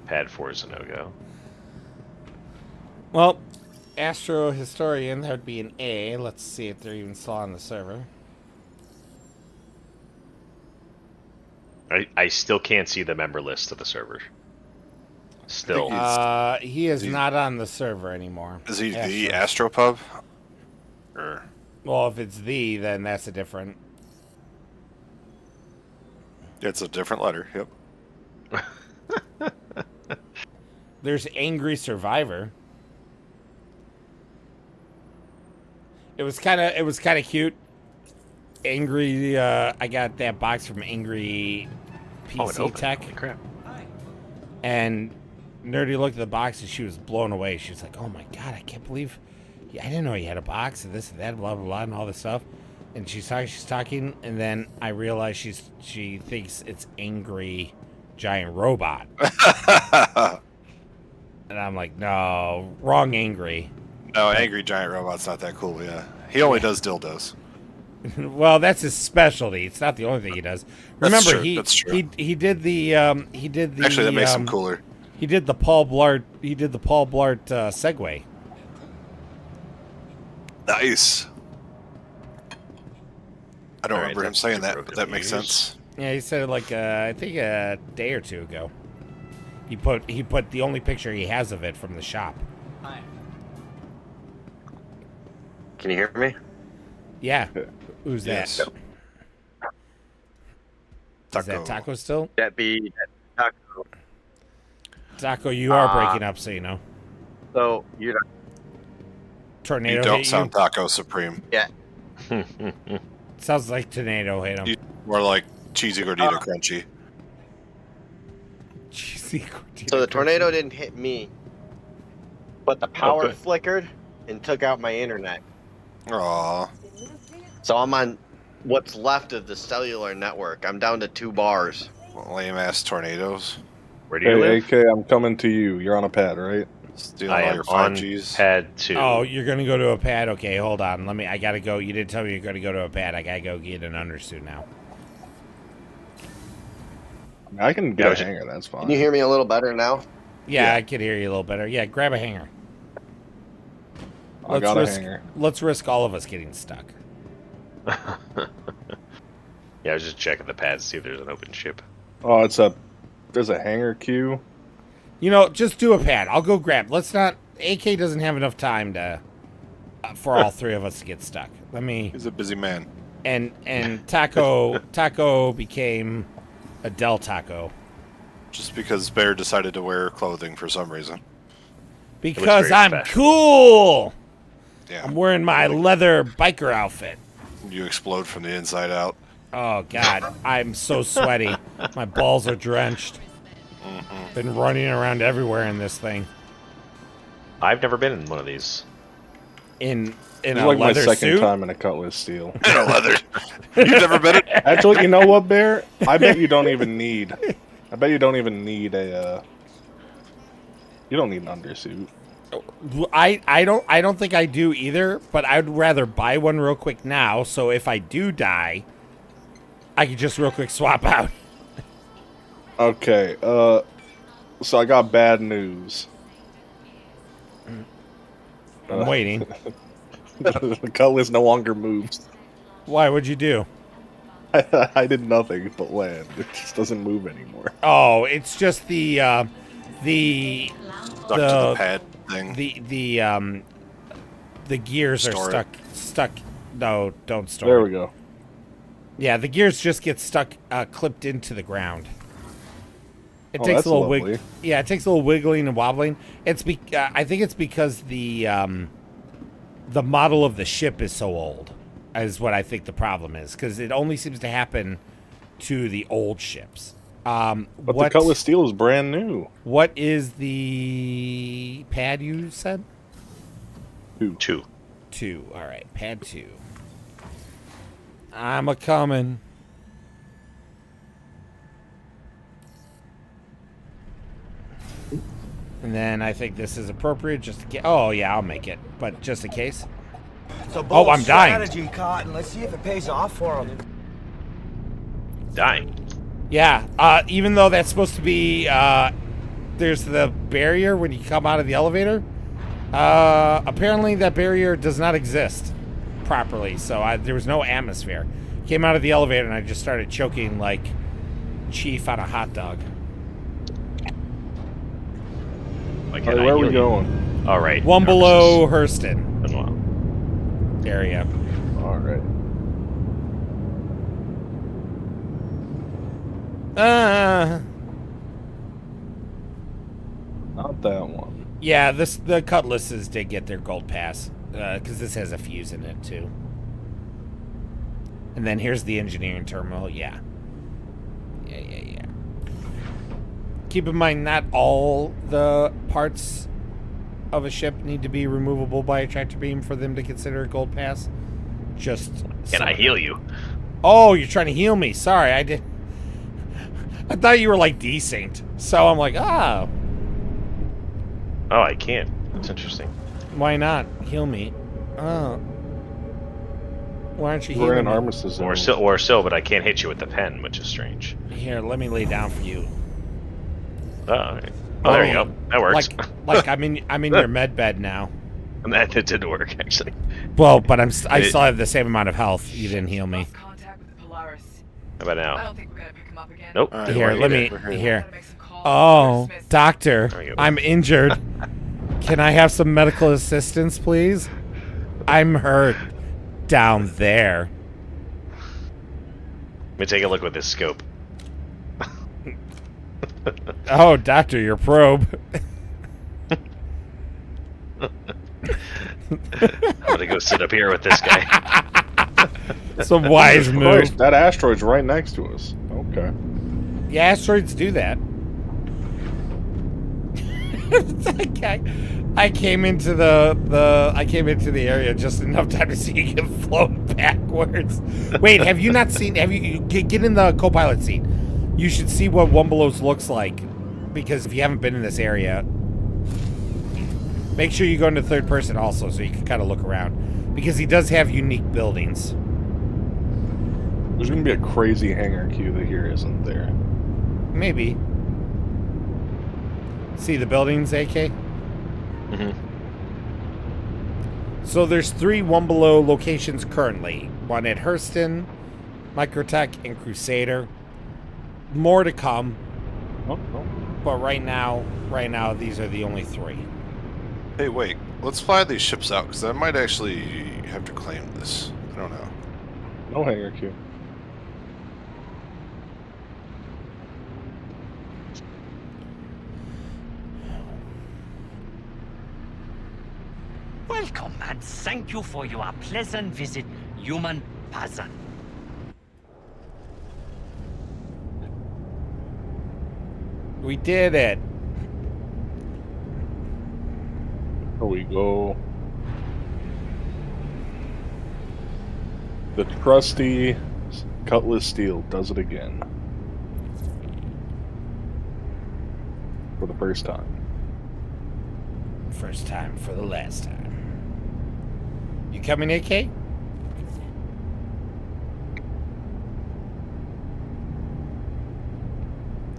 Pad 4 is a no-go. Well, Astro Historian, that would be an A. Let's see if they're even still on the server. I still can't see the member list of the server. Still. He is not on the server anymore. Is he the Astropub? Or... Well, if it's the, then that's a different... It's a different letter, yep. There's Angry Survivor. It was kind of cute. Angry, I got that box from Angry PC Tech. Holy crap. And Nerdy looked at the box and she was blown away. She was like, "Oh my god, I can't believe I didn't know you had a box and this and that, blah blah blah, and all this stuff." And she's talking, and then I realized she thinks it's Angry Giant Robot. And I'm like, "No, wrong Angry." No, Angry Giant Robot's not that cool, yeah. He only does dildos. Well, that's his specialty. It's not the only thing he does. Remember, That's true. he did the Actually, that makes him cooler. He did the Paul Blart Segway. Nice. I don't remember him saying that, but that makes sense. Yeah, he said it like I think a day or two ago. He put the only picture he has of it from the shop. Hi. Can you hear me? Yeah. Who's that? Yes. Is that Taco still? That be Taco. Taco, you are breaking up, so you know. So you're not... Tornado. You don't hit sound Taco Supreme. Yeah. Sounds like Tornado hit him. You more like Cheesy Gordita Crunchy. Cheesy Gordita. So the tornado didn't hit me, but the power flickered and took out my internet. Aww. So I'm on what's left of the cellular network. I'm down to 2 bars. Lame ass tornadoes. Where do you live? AK, I'm coming to you. You're on a pad, right? Stealing I all am your on 5Gs. pad 2. Oh, you're gonna go to a pad? Okay, hold on. I gotta go. You didn't tell me you're gonna go to a pad. I gotta go get an undersuit now. I can get a hanger. That's fine. Can you hear me a little better now? Yeah, I can hear you a little better. Yeah, grab a hanger. I got a hanger. Let's risk all of us getting stuck. Yeah, I was just checking the pads to see if there's an open ship. Oh, there's a hanger queue. You know, just do a pad. I'll go grab. Let's not. AK doesn't have enough time to for all 3 of us to get stuck. Let me. He's a busy man. And Taco became a Del Taco. Just because Bear decided to wear clothing for some reason. Because I'm cool. Yeah. I'm wearing my leather biker outfit. You explode from the inside out. Oh God, I'm so sweaty. My balls are drenched. Been running around everywhere in this thing. I've never been in one of these. In It's a like my leather second suit? time in a Cutlass Steel. In a leather. You've never been in. Actually, you know what, Bear? I bet you don't even need. I bet you don't even need a. You don't need an undersuit. I don't think I do either, but I'd rather buy one real quick now, so if I do die, I can just real quick swap out. Okay, so I got bad news. I'm waiting. The Cutlass no longer moves. Why? What'd you do? I did nothing but land. It just doesn't move anymore. Oh, it's just the Stuck to the pad thing. The gears Store are it. stuck. No, don't store. There it. we go. Yeah, the gears just get stuck, clipped into the ground. It Oh, takes that's a little lovely. Yeah, it takes a little wiggling and wobbling. I think it's because the model of the ship is so old, is what I think the problem is, because it only seems to happen to the old ships. But the Cutlass Steel is brand new. What is the pad you said? 2. 2. All right, pad 2. I'm a coming. And then I think this is appropriate just to get. Oh yeah, I'll make it, but just in case. So Oh, I'm dying. strategy, Cotton. Let's see if it pays off for him. Dying. Yeah, even though that's supposed to be, there's the barrier when you come out of the elevator. Apparently that barrier does not exist properly, so there was no atmosphere. Came out of the elevator and I just started choking like Chief on a hot dog. Where are we going? All right. One below Hurston Well. area. All right. Not that one. Yeah, the Cutlasses did get their gold pass because this has a fuse in it too. And then here's the engineering terminal. Yeah. Keep in mind, not all the parts of a ship need to be removable by a tractor beam for them to consider a gold pass. Just Can I heal you? Oh, you're trying to heal me. Sorry, I thought you were like desynced. So I'm like, oh. Oh, I can't. That's interesting. Why not? Heal me. Oh. Why aren't you We're healing in an me? armistice zone. Or still, but I can't hit you with the pen, which is strange. Here, let me lay down for you. Oh, all right. Oh, there you go. That works. Like I'm in your med bed now. And that did work, actually. Well, but I still have the same amount of health. You didn't heal me. How about now? I don't think we're gonna pick him up again. Nope. Here, let me. Here. Oh, doctor, There you go. I'm injured. Can I have some medical assistance, please? I'm hurt down there. Let me take a look with this scope. Oh, doctor, your probe. I'm gonna go sit up here with this guy. Some wise move. Christ, that asteroid's right next to us. Okay. Yeah, asteroids do that. I came into the area just enough time to see you get flown backwards. Wait, have you not seen? Have you get in the co-pilot seat? You should see what One Below's looks like, because if you haven't been in this area, make sure you go into third person also, so you can kind of look around, because he does have unique buildings. There's gonna be a crazy hangar queue that here isn't there. Maybe. See the buildings, AK? Mm-hmm. So there's 3 One Below locations currently. One at Hurston, Microtech, and Crusader. More to come. Oh. But right now, these are the only 3. Hey, wait. Let's fly these ships out, because I might actually have to claim this. I don't know. No hangar queue. Welcome and thank you for your pleasant visit, human person. We did it. Here we go. The trusty cutlass steel does it again. For the first time. First time for the last time. You coming, AK?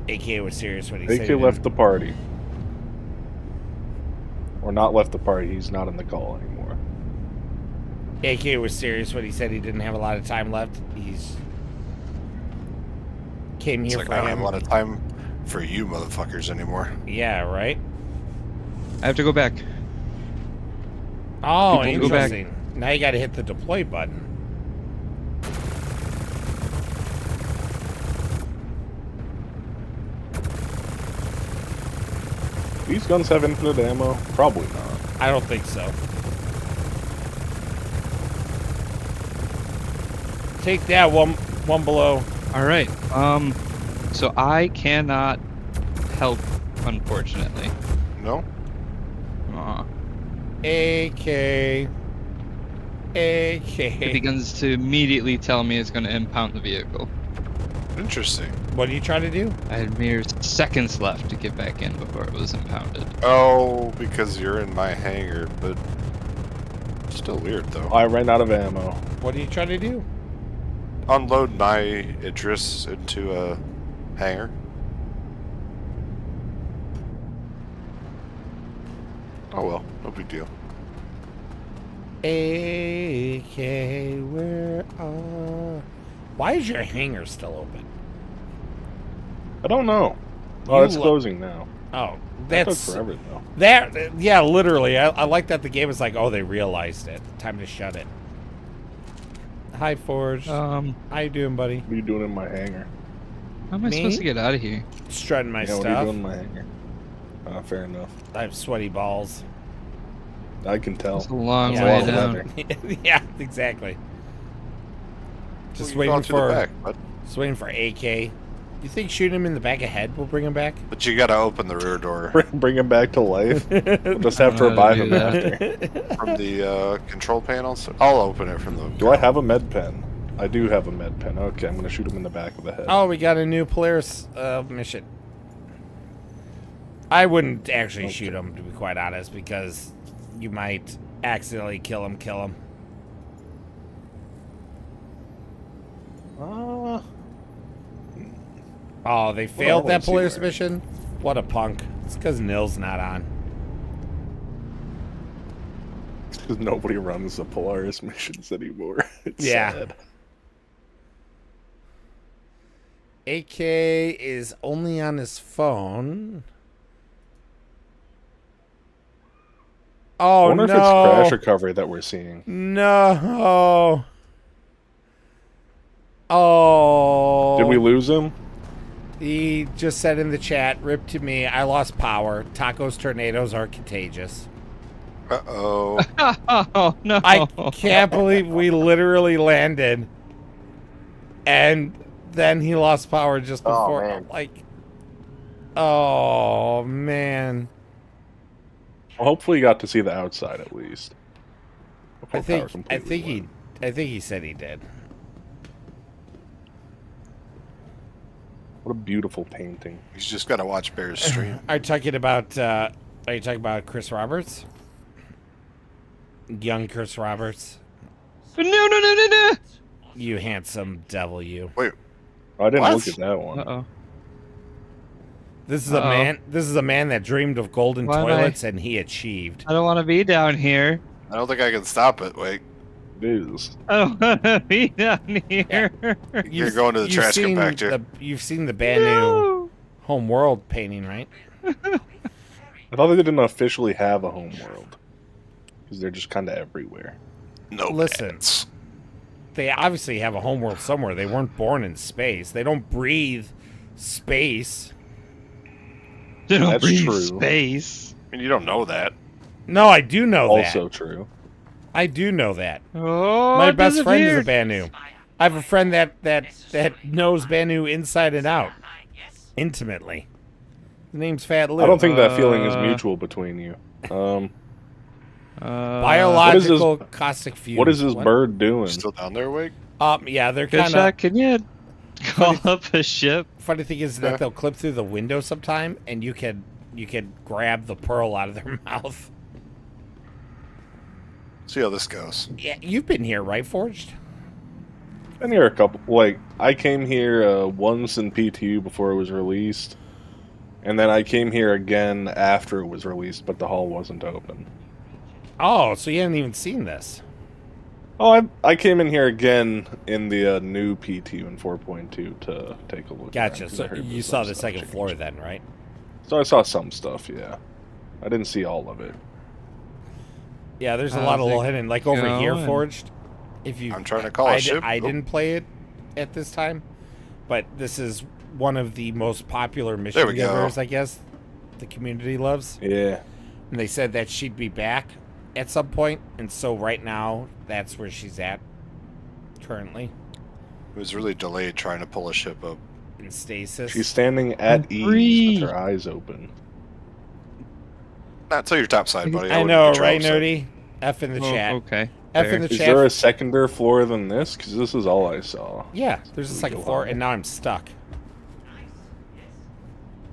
AK was serious when he said AK left the party. Or not left the party, he's not in the call anymore. AK was serious when he said he didn't have a lot of time left. He's came It's here like for I don't have him. a lot of time for you motherfuckers anymore. Yeah, right? I have to go back. Oh, People go back. interesting. Now you gotta hit the deploy button. These guns have infinite ammo? Probably not. I don't think so. Take that one below. All right. So I cannot help, unfortunately. No? AK. It begins to immediately tell me it's going to impound the vehicle. Interesting. What are you trying to do? I had mere seconds left to get back in before it was impounded. Oh, because you're in my hangar, but still weird though. I ran out of ammo. What are you trying to do? Unload my Idris into a hangar. Oh well, no big deal. AK, where are... Why is your hangar still open? I don't know. Oh, it's closing now. Oh, That that's... took forever, though. Yeah, literally. I like that the game was like, oh, they realized it. Time to shut it. Hi, Forge. How you doing, buddy? What are you doing in my hangar? How am I supposed to get out of here? Strutting my Yeah, stuff. what are you doing in my hangar? Fair enough. I have sweaty balls. I can tell. It's a long It's way a lot of down. leather. Yeah, exactly. Just Well, you're waiting going to the for back, bud. just waiting for AK. You think shooting him in the back of head will bring him back? But you gotta open the rear door Bring him back to life. We'll just have to revive him after. from the control panels. I'll open it from the. Do I have a med pen? I do have a med pen. Okay, I'm gonna shoot him in the back of the head. Oh, we got a new Polaris mission. I wouldn't actually shoot him, to be quite honest, because you might accidentally kill him. Oh, they failed that Polaris mission? What a punk. It's because Nil's not on. It's because nobody runs the Polaris missions anymore. It's Yeah. sad. AK is only on his phone. I Oh, wonder no. if it's crash recovery that we're seeing. No. Oh. Did we lose him? He just said in the chat, "Rip to me, I lost power. Tacos tornadoes are contagious." Uh-oh. Oh, no. I can't believe we literally landed. And then he lost power just before. man. Like, oh, man. Well, hopefully you got to see the outside at least. I Before power think completely went. he said he did. What a beautiful painting. He's just gotta watch Bear's stream. Are you talking about Chris Roberts? Young Chris Roberts? No. You handsome devil, you. Wait. I didn't What? look at that one. Uh-oh. This is a man that dreamed of golden Why am toilets and he achieved. I don't want to be down here. I don't think I can stop it. Wait. It is. I don't want to be down here. You're going to the trash seen compactor. You've seen the Banu home world painting, right? I thought they didn't officially have a home world. Because they're just kind of everywhere. No. Listen, pants. they obviously have a home world somewhere. They weren't born in space. They don't breathe space. They don't That's breathe true. space. I mean, you don't know that. No, I do know that. Also true. I do know that. Oh, My best friend is a disappeared. Banu. I have a friend that knows Banu inside and out, intimately. The name's Fat Lou. I don't think that feeling is mutual between you. Biological caustic fumes. What is this bird doing? Still down there, Wig? Yeah, they're Good kind shot. of. Can you call up a ship? Funny thing is that they'll clip through the window sometime, and you can grab the pearl out of their mouth. See how this goes. Yeah, you've been here, right, Forged? Been here a couple. Like, I came here once in PTU before it was released, and then I came here again after it was released, but the hall wasn't open. Oh, so you haven't even seen this? Oh, I came in here again in the new PTU in 4.2 to take a look. Gotcha. So you saw the second floor then, right? So I saw some stuff, yeah. I didn't see all of it. Yeah, there's a lot of little hidden, like over here, Forged. If you, I'm trying to call a ship. I didn't play it at this time, but this is one of the most popular mission givers, I guess. The community loves. Yeah. And they said that she'd be back at some point, and so right now that's where she's at currently. It was really delayed trying to pull a ship up. In stasis. She's standing at ease with her eyes open. Not till your top side, buddy. I know, right, Nerdy? F in the chat. Okay. F in the Is chat. there a secondary floor than this? Because this is all I saw. Yeah, there's a second floor, and now I'm stuck.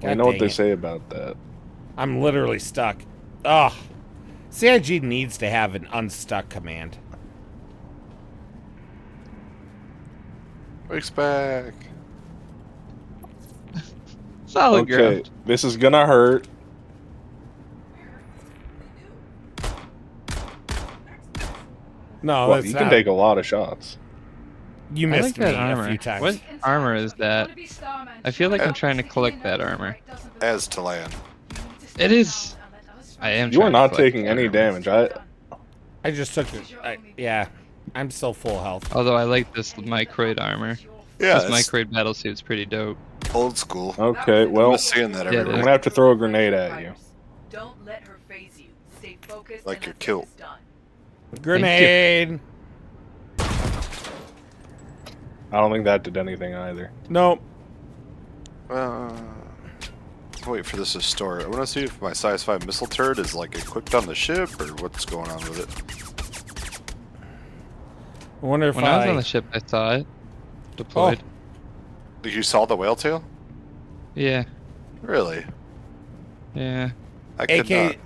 I know what they say about that. I'm literally stuck. Ugh. CIG needs to have an unstuck command. Wig's back. Solid Okay, this is gonna hurt. No, well, that's you not. can take a lot of shots. You missed that me armor. a few times. What armor is that? I feel like I'm trying to collect that armor. As to land. It is. I am. You are trying to not collect taking that any armor. damage. I just took it. Yeah, I'm still full health. Although I like this microid armor. Yeah, this microid battlesuit's pretty dope. Old school. Okay, well, I'm seeing that I'm everywhere. gonna have to throw a grenade at you. Don't let her phase you. Stay focused. Like you're killed. Grenade. I don't think that did anything either. Nope. Wait for this to store. I want to see if my size 5 missile turret is like equipped on the ship or what's going on with it. I wonder if When I was on the ship, I saw it deployed. You saw the whale tail? Yeah. Really? Yeah. I could not.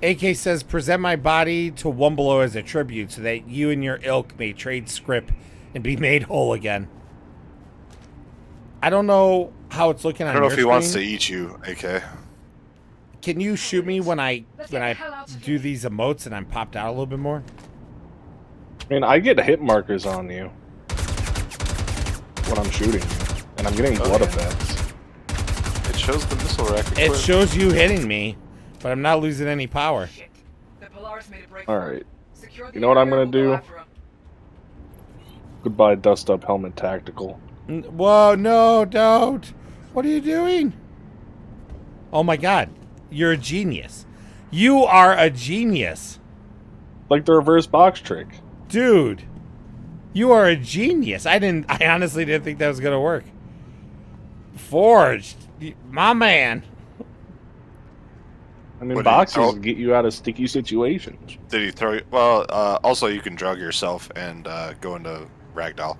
AK says, present my body to One Below as a tribute so that you and your ilk may trade Scrip and be made whole again. I don't know how it's looking on I don't know your if he wants to screen. eat you, AK. Can you shoot me when I do these emotes and I'm popped out a little bit more? I mean, I get hit markers on you when I'm shooting you, and I'm getting blood effects. It shows the missile rack. It shows you hitting me, but I'm not losing any power. Alright. You know what I'm gonna do? Goodbye, Dust Up Helmet Tactical. Whoa, no, don't. What are you doing? Oh my god. You're a genius. You are a genius. Like the reverse box trick. Dude. You are a genius. I honestly didn't think that was gonna work. Forged. My man. I mean, What did he boxes throw? get you out of sticky situations. Did he throw you? Well, also you can drug yourself and go into Ragdoll.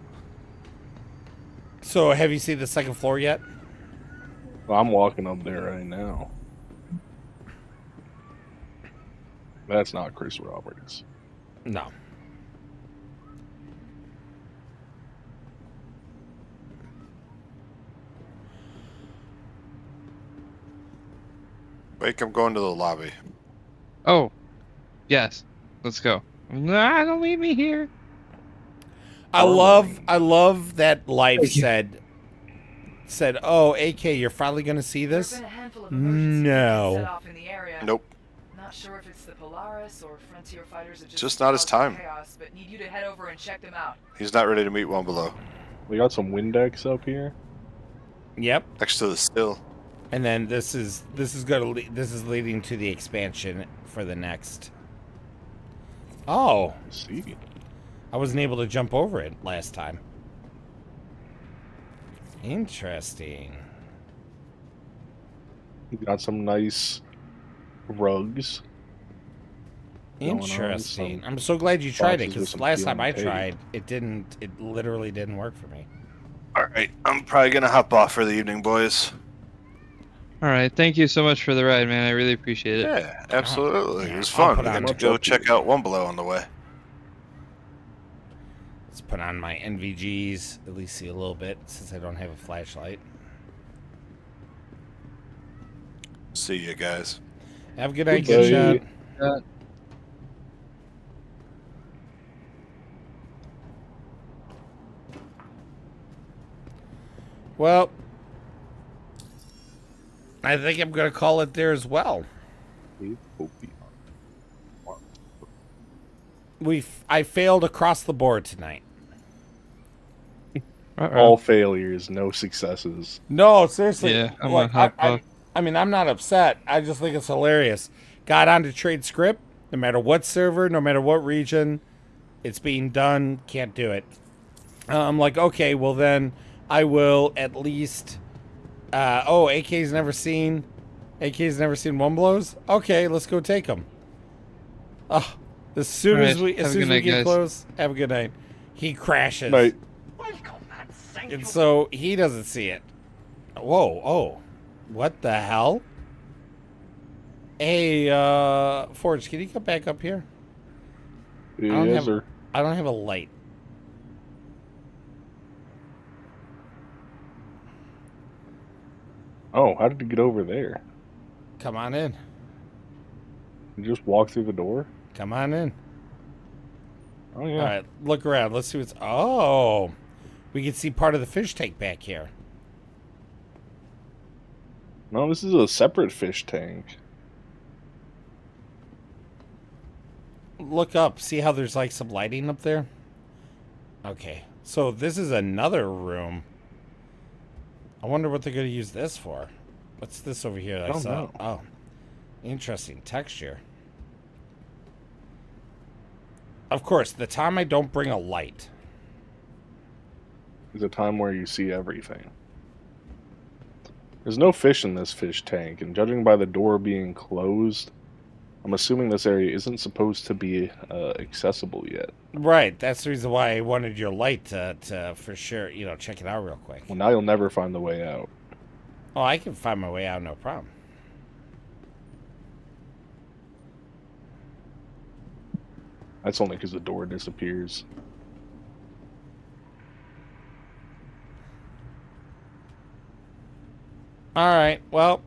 So, have you seen the second floor yet? Well, I'm walking up there right now. That's not Chris Roberts. No. Wake, I'm going to the lobby. Oh, yes. Let's go. Nah, don't leave me here. I love that Life said, oh, AK, you're finally going to see this? No. Nope. Not sure if it's the Polaris or Frontier fighters are Just not his time. chaos, but need you to head over and check them out. He's not ready to meet One Below. We got some Windex up here. Yep. Next to the still. And then this is leading to the expansion for the next. Oh, see. I wasn't able to jump over it last time. Interesting. We got some nice rugs. going on, Interesting. some I'm so glad you tried it boxes with because some last time peel I and tape. tried, it didn't. It literally didn't work for me. All right, I'm probably gonna hop off for the evening, boys. All right, thank you so much for the ride, man. I really appreciate it. Yeah, absolutely. It was I'll fun. put We on got to go check out One Below on the way. Let's put on my NVGs, at least see a little bit, since I don't have a flashlight. See you guys. Have a good night, Goodbye. good shot. Well, I think I'm going to call it there as well. I failed across the board tonight. All failures, no successes. No, seriously. Yeah, I'm like, gonna hop off. I mean, I'm not upset. I just think it's hilarious. Got on to trade Scrip, no matter what server, no matter what region, it's being done. Can't do it. I'm like, okay, well then I will at least. AK's never seen one blows. Okay, let's go take them. As soon as we get close, have a good night. He crashes. Night. And so he doesn't see it. Whoa, oh. What the hell? Hey, Forge, can you come back up here? Yes, sir. I don't have a light. Oh, how did you get over there? Come on in. You just walk through the door? Come on in. Oh, yeah. All right, look around. Let's see what's... Oh, we can see part of the fish tank back here. No, this is a separate fish tank. Look up. See how there's like some lighting up there? Okay, so this is another room. I wonder what they're going to use this for. What's this over here? I don't know. Oh, interesting texture. Of course, the time I don't bring a light is a time where you see everything. There's no fish in this fish tank, and judging by the door being closed, I'm assuming this area isn't supposed to be accessible yet. Right, that's the reason why I wanted your light to for sure, check it out real quick. Well, now you'll never find the way out. Oh, I can find my way out, no problem. That's only because the door disappears. Alright, well,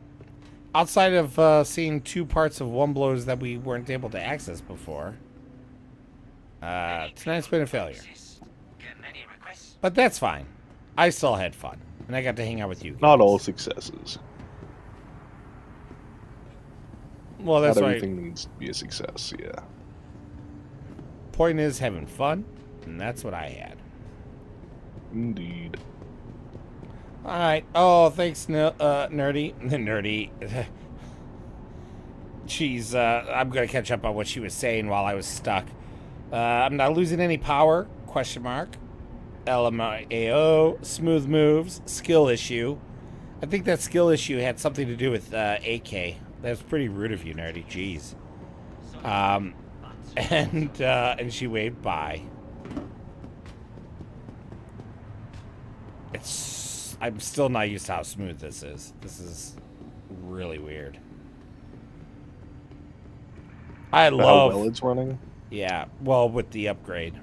outside of seeing two parts of One Blows that we weren't able to access before, tonight's been a failure. But that's fine. I still had fun, and I got to hang out with you guys. Not all successes. Well, that's Not why everything needs to be a success, yeah. Point is having fun, and that's what I had. Indeed. Alright. Oh, thanks, Nerdy. Nerdy. She's, I'm gonna catch up on what she was saying while I was stuck. I'm not losing any power, question mark. LMAO, smooth moves, skill issue. I think that skill issue had something to do with, AK. That's pretty rude of you, Nerdy. Jeez. And she waved bye. I'm still not used to how smooth this is. This is really weird. I love how well it's running. Yeah, well, with the upgrade.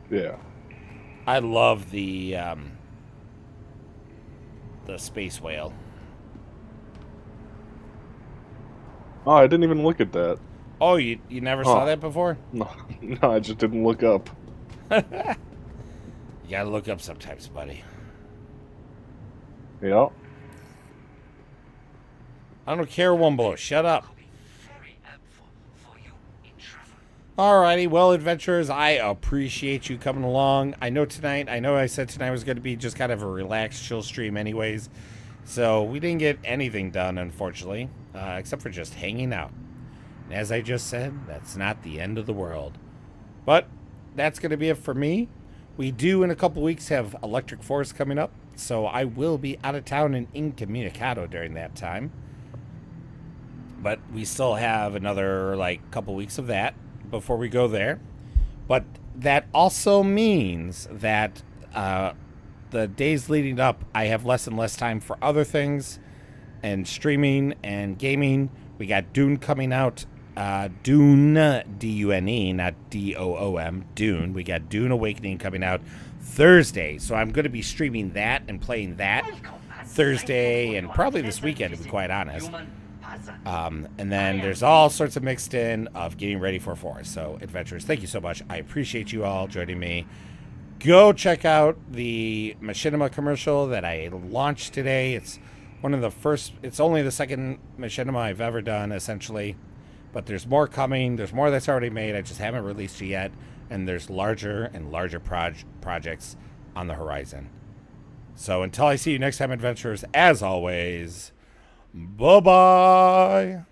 Yeah. I love the space whale. Oh, I didn't even look at that. Oh, you never saw that before? No, I just didn't look up. You gotta look up sometimes, buddy. Yeah. I don't care, One Blow. Shut up. Alrighty, well, adventurers, I appreciate you coming along. I know I said tonight was going to be just kind of a relaxed, chill stream anyways. So we didn't get anything done, unfortunately, except for just hanging out. And as I just said, that's not the end of the world. But that's going to be it for me. We do, in a couple weeks, have Electric Forest coming up. So I will be out of town and incommunicado during that time. But we still have another like couple weeks of that before we go there. But that also means that the days leading up, I have less and less time for other things and streaming and gaming. We got Dune coming out. Dune, D-U-N-E, not D-O-O-M, Dune. We got Dune Awakening coming out Thursday. So I'm going to be streaming that and playing that Thursday and probably this weekend, to be quite honest. And then there's all sorts of mixed in of getting ready for Forest. So, adventurers, thank you so much. I appreciate you all joining me. Go check out the Machinima commercial that I launched today. It's one of the first, it's only the second Machinima I've ever done, essentially. But there's more coming. There's more that's already made. I just haven't released it yet. And there's larger and larger projects on the horizon. So until I see you next time, adventurers, as always, bye-bye.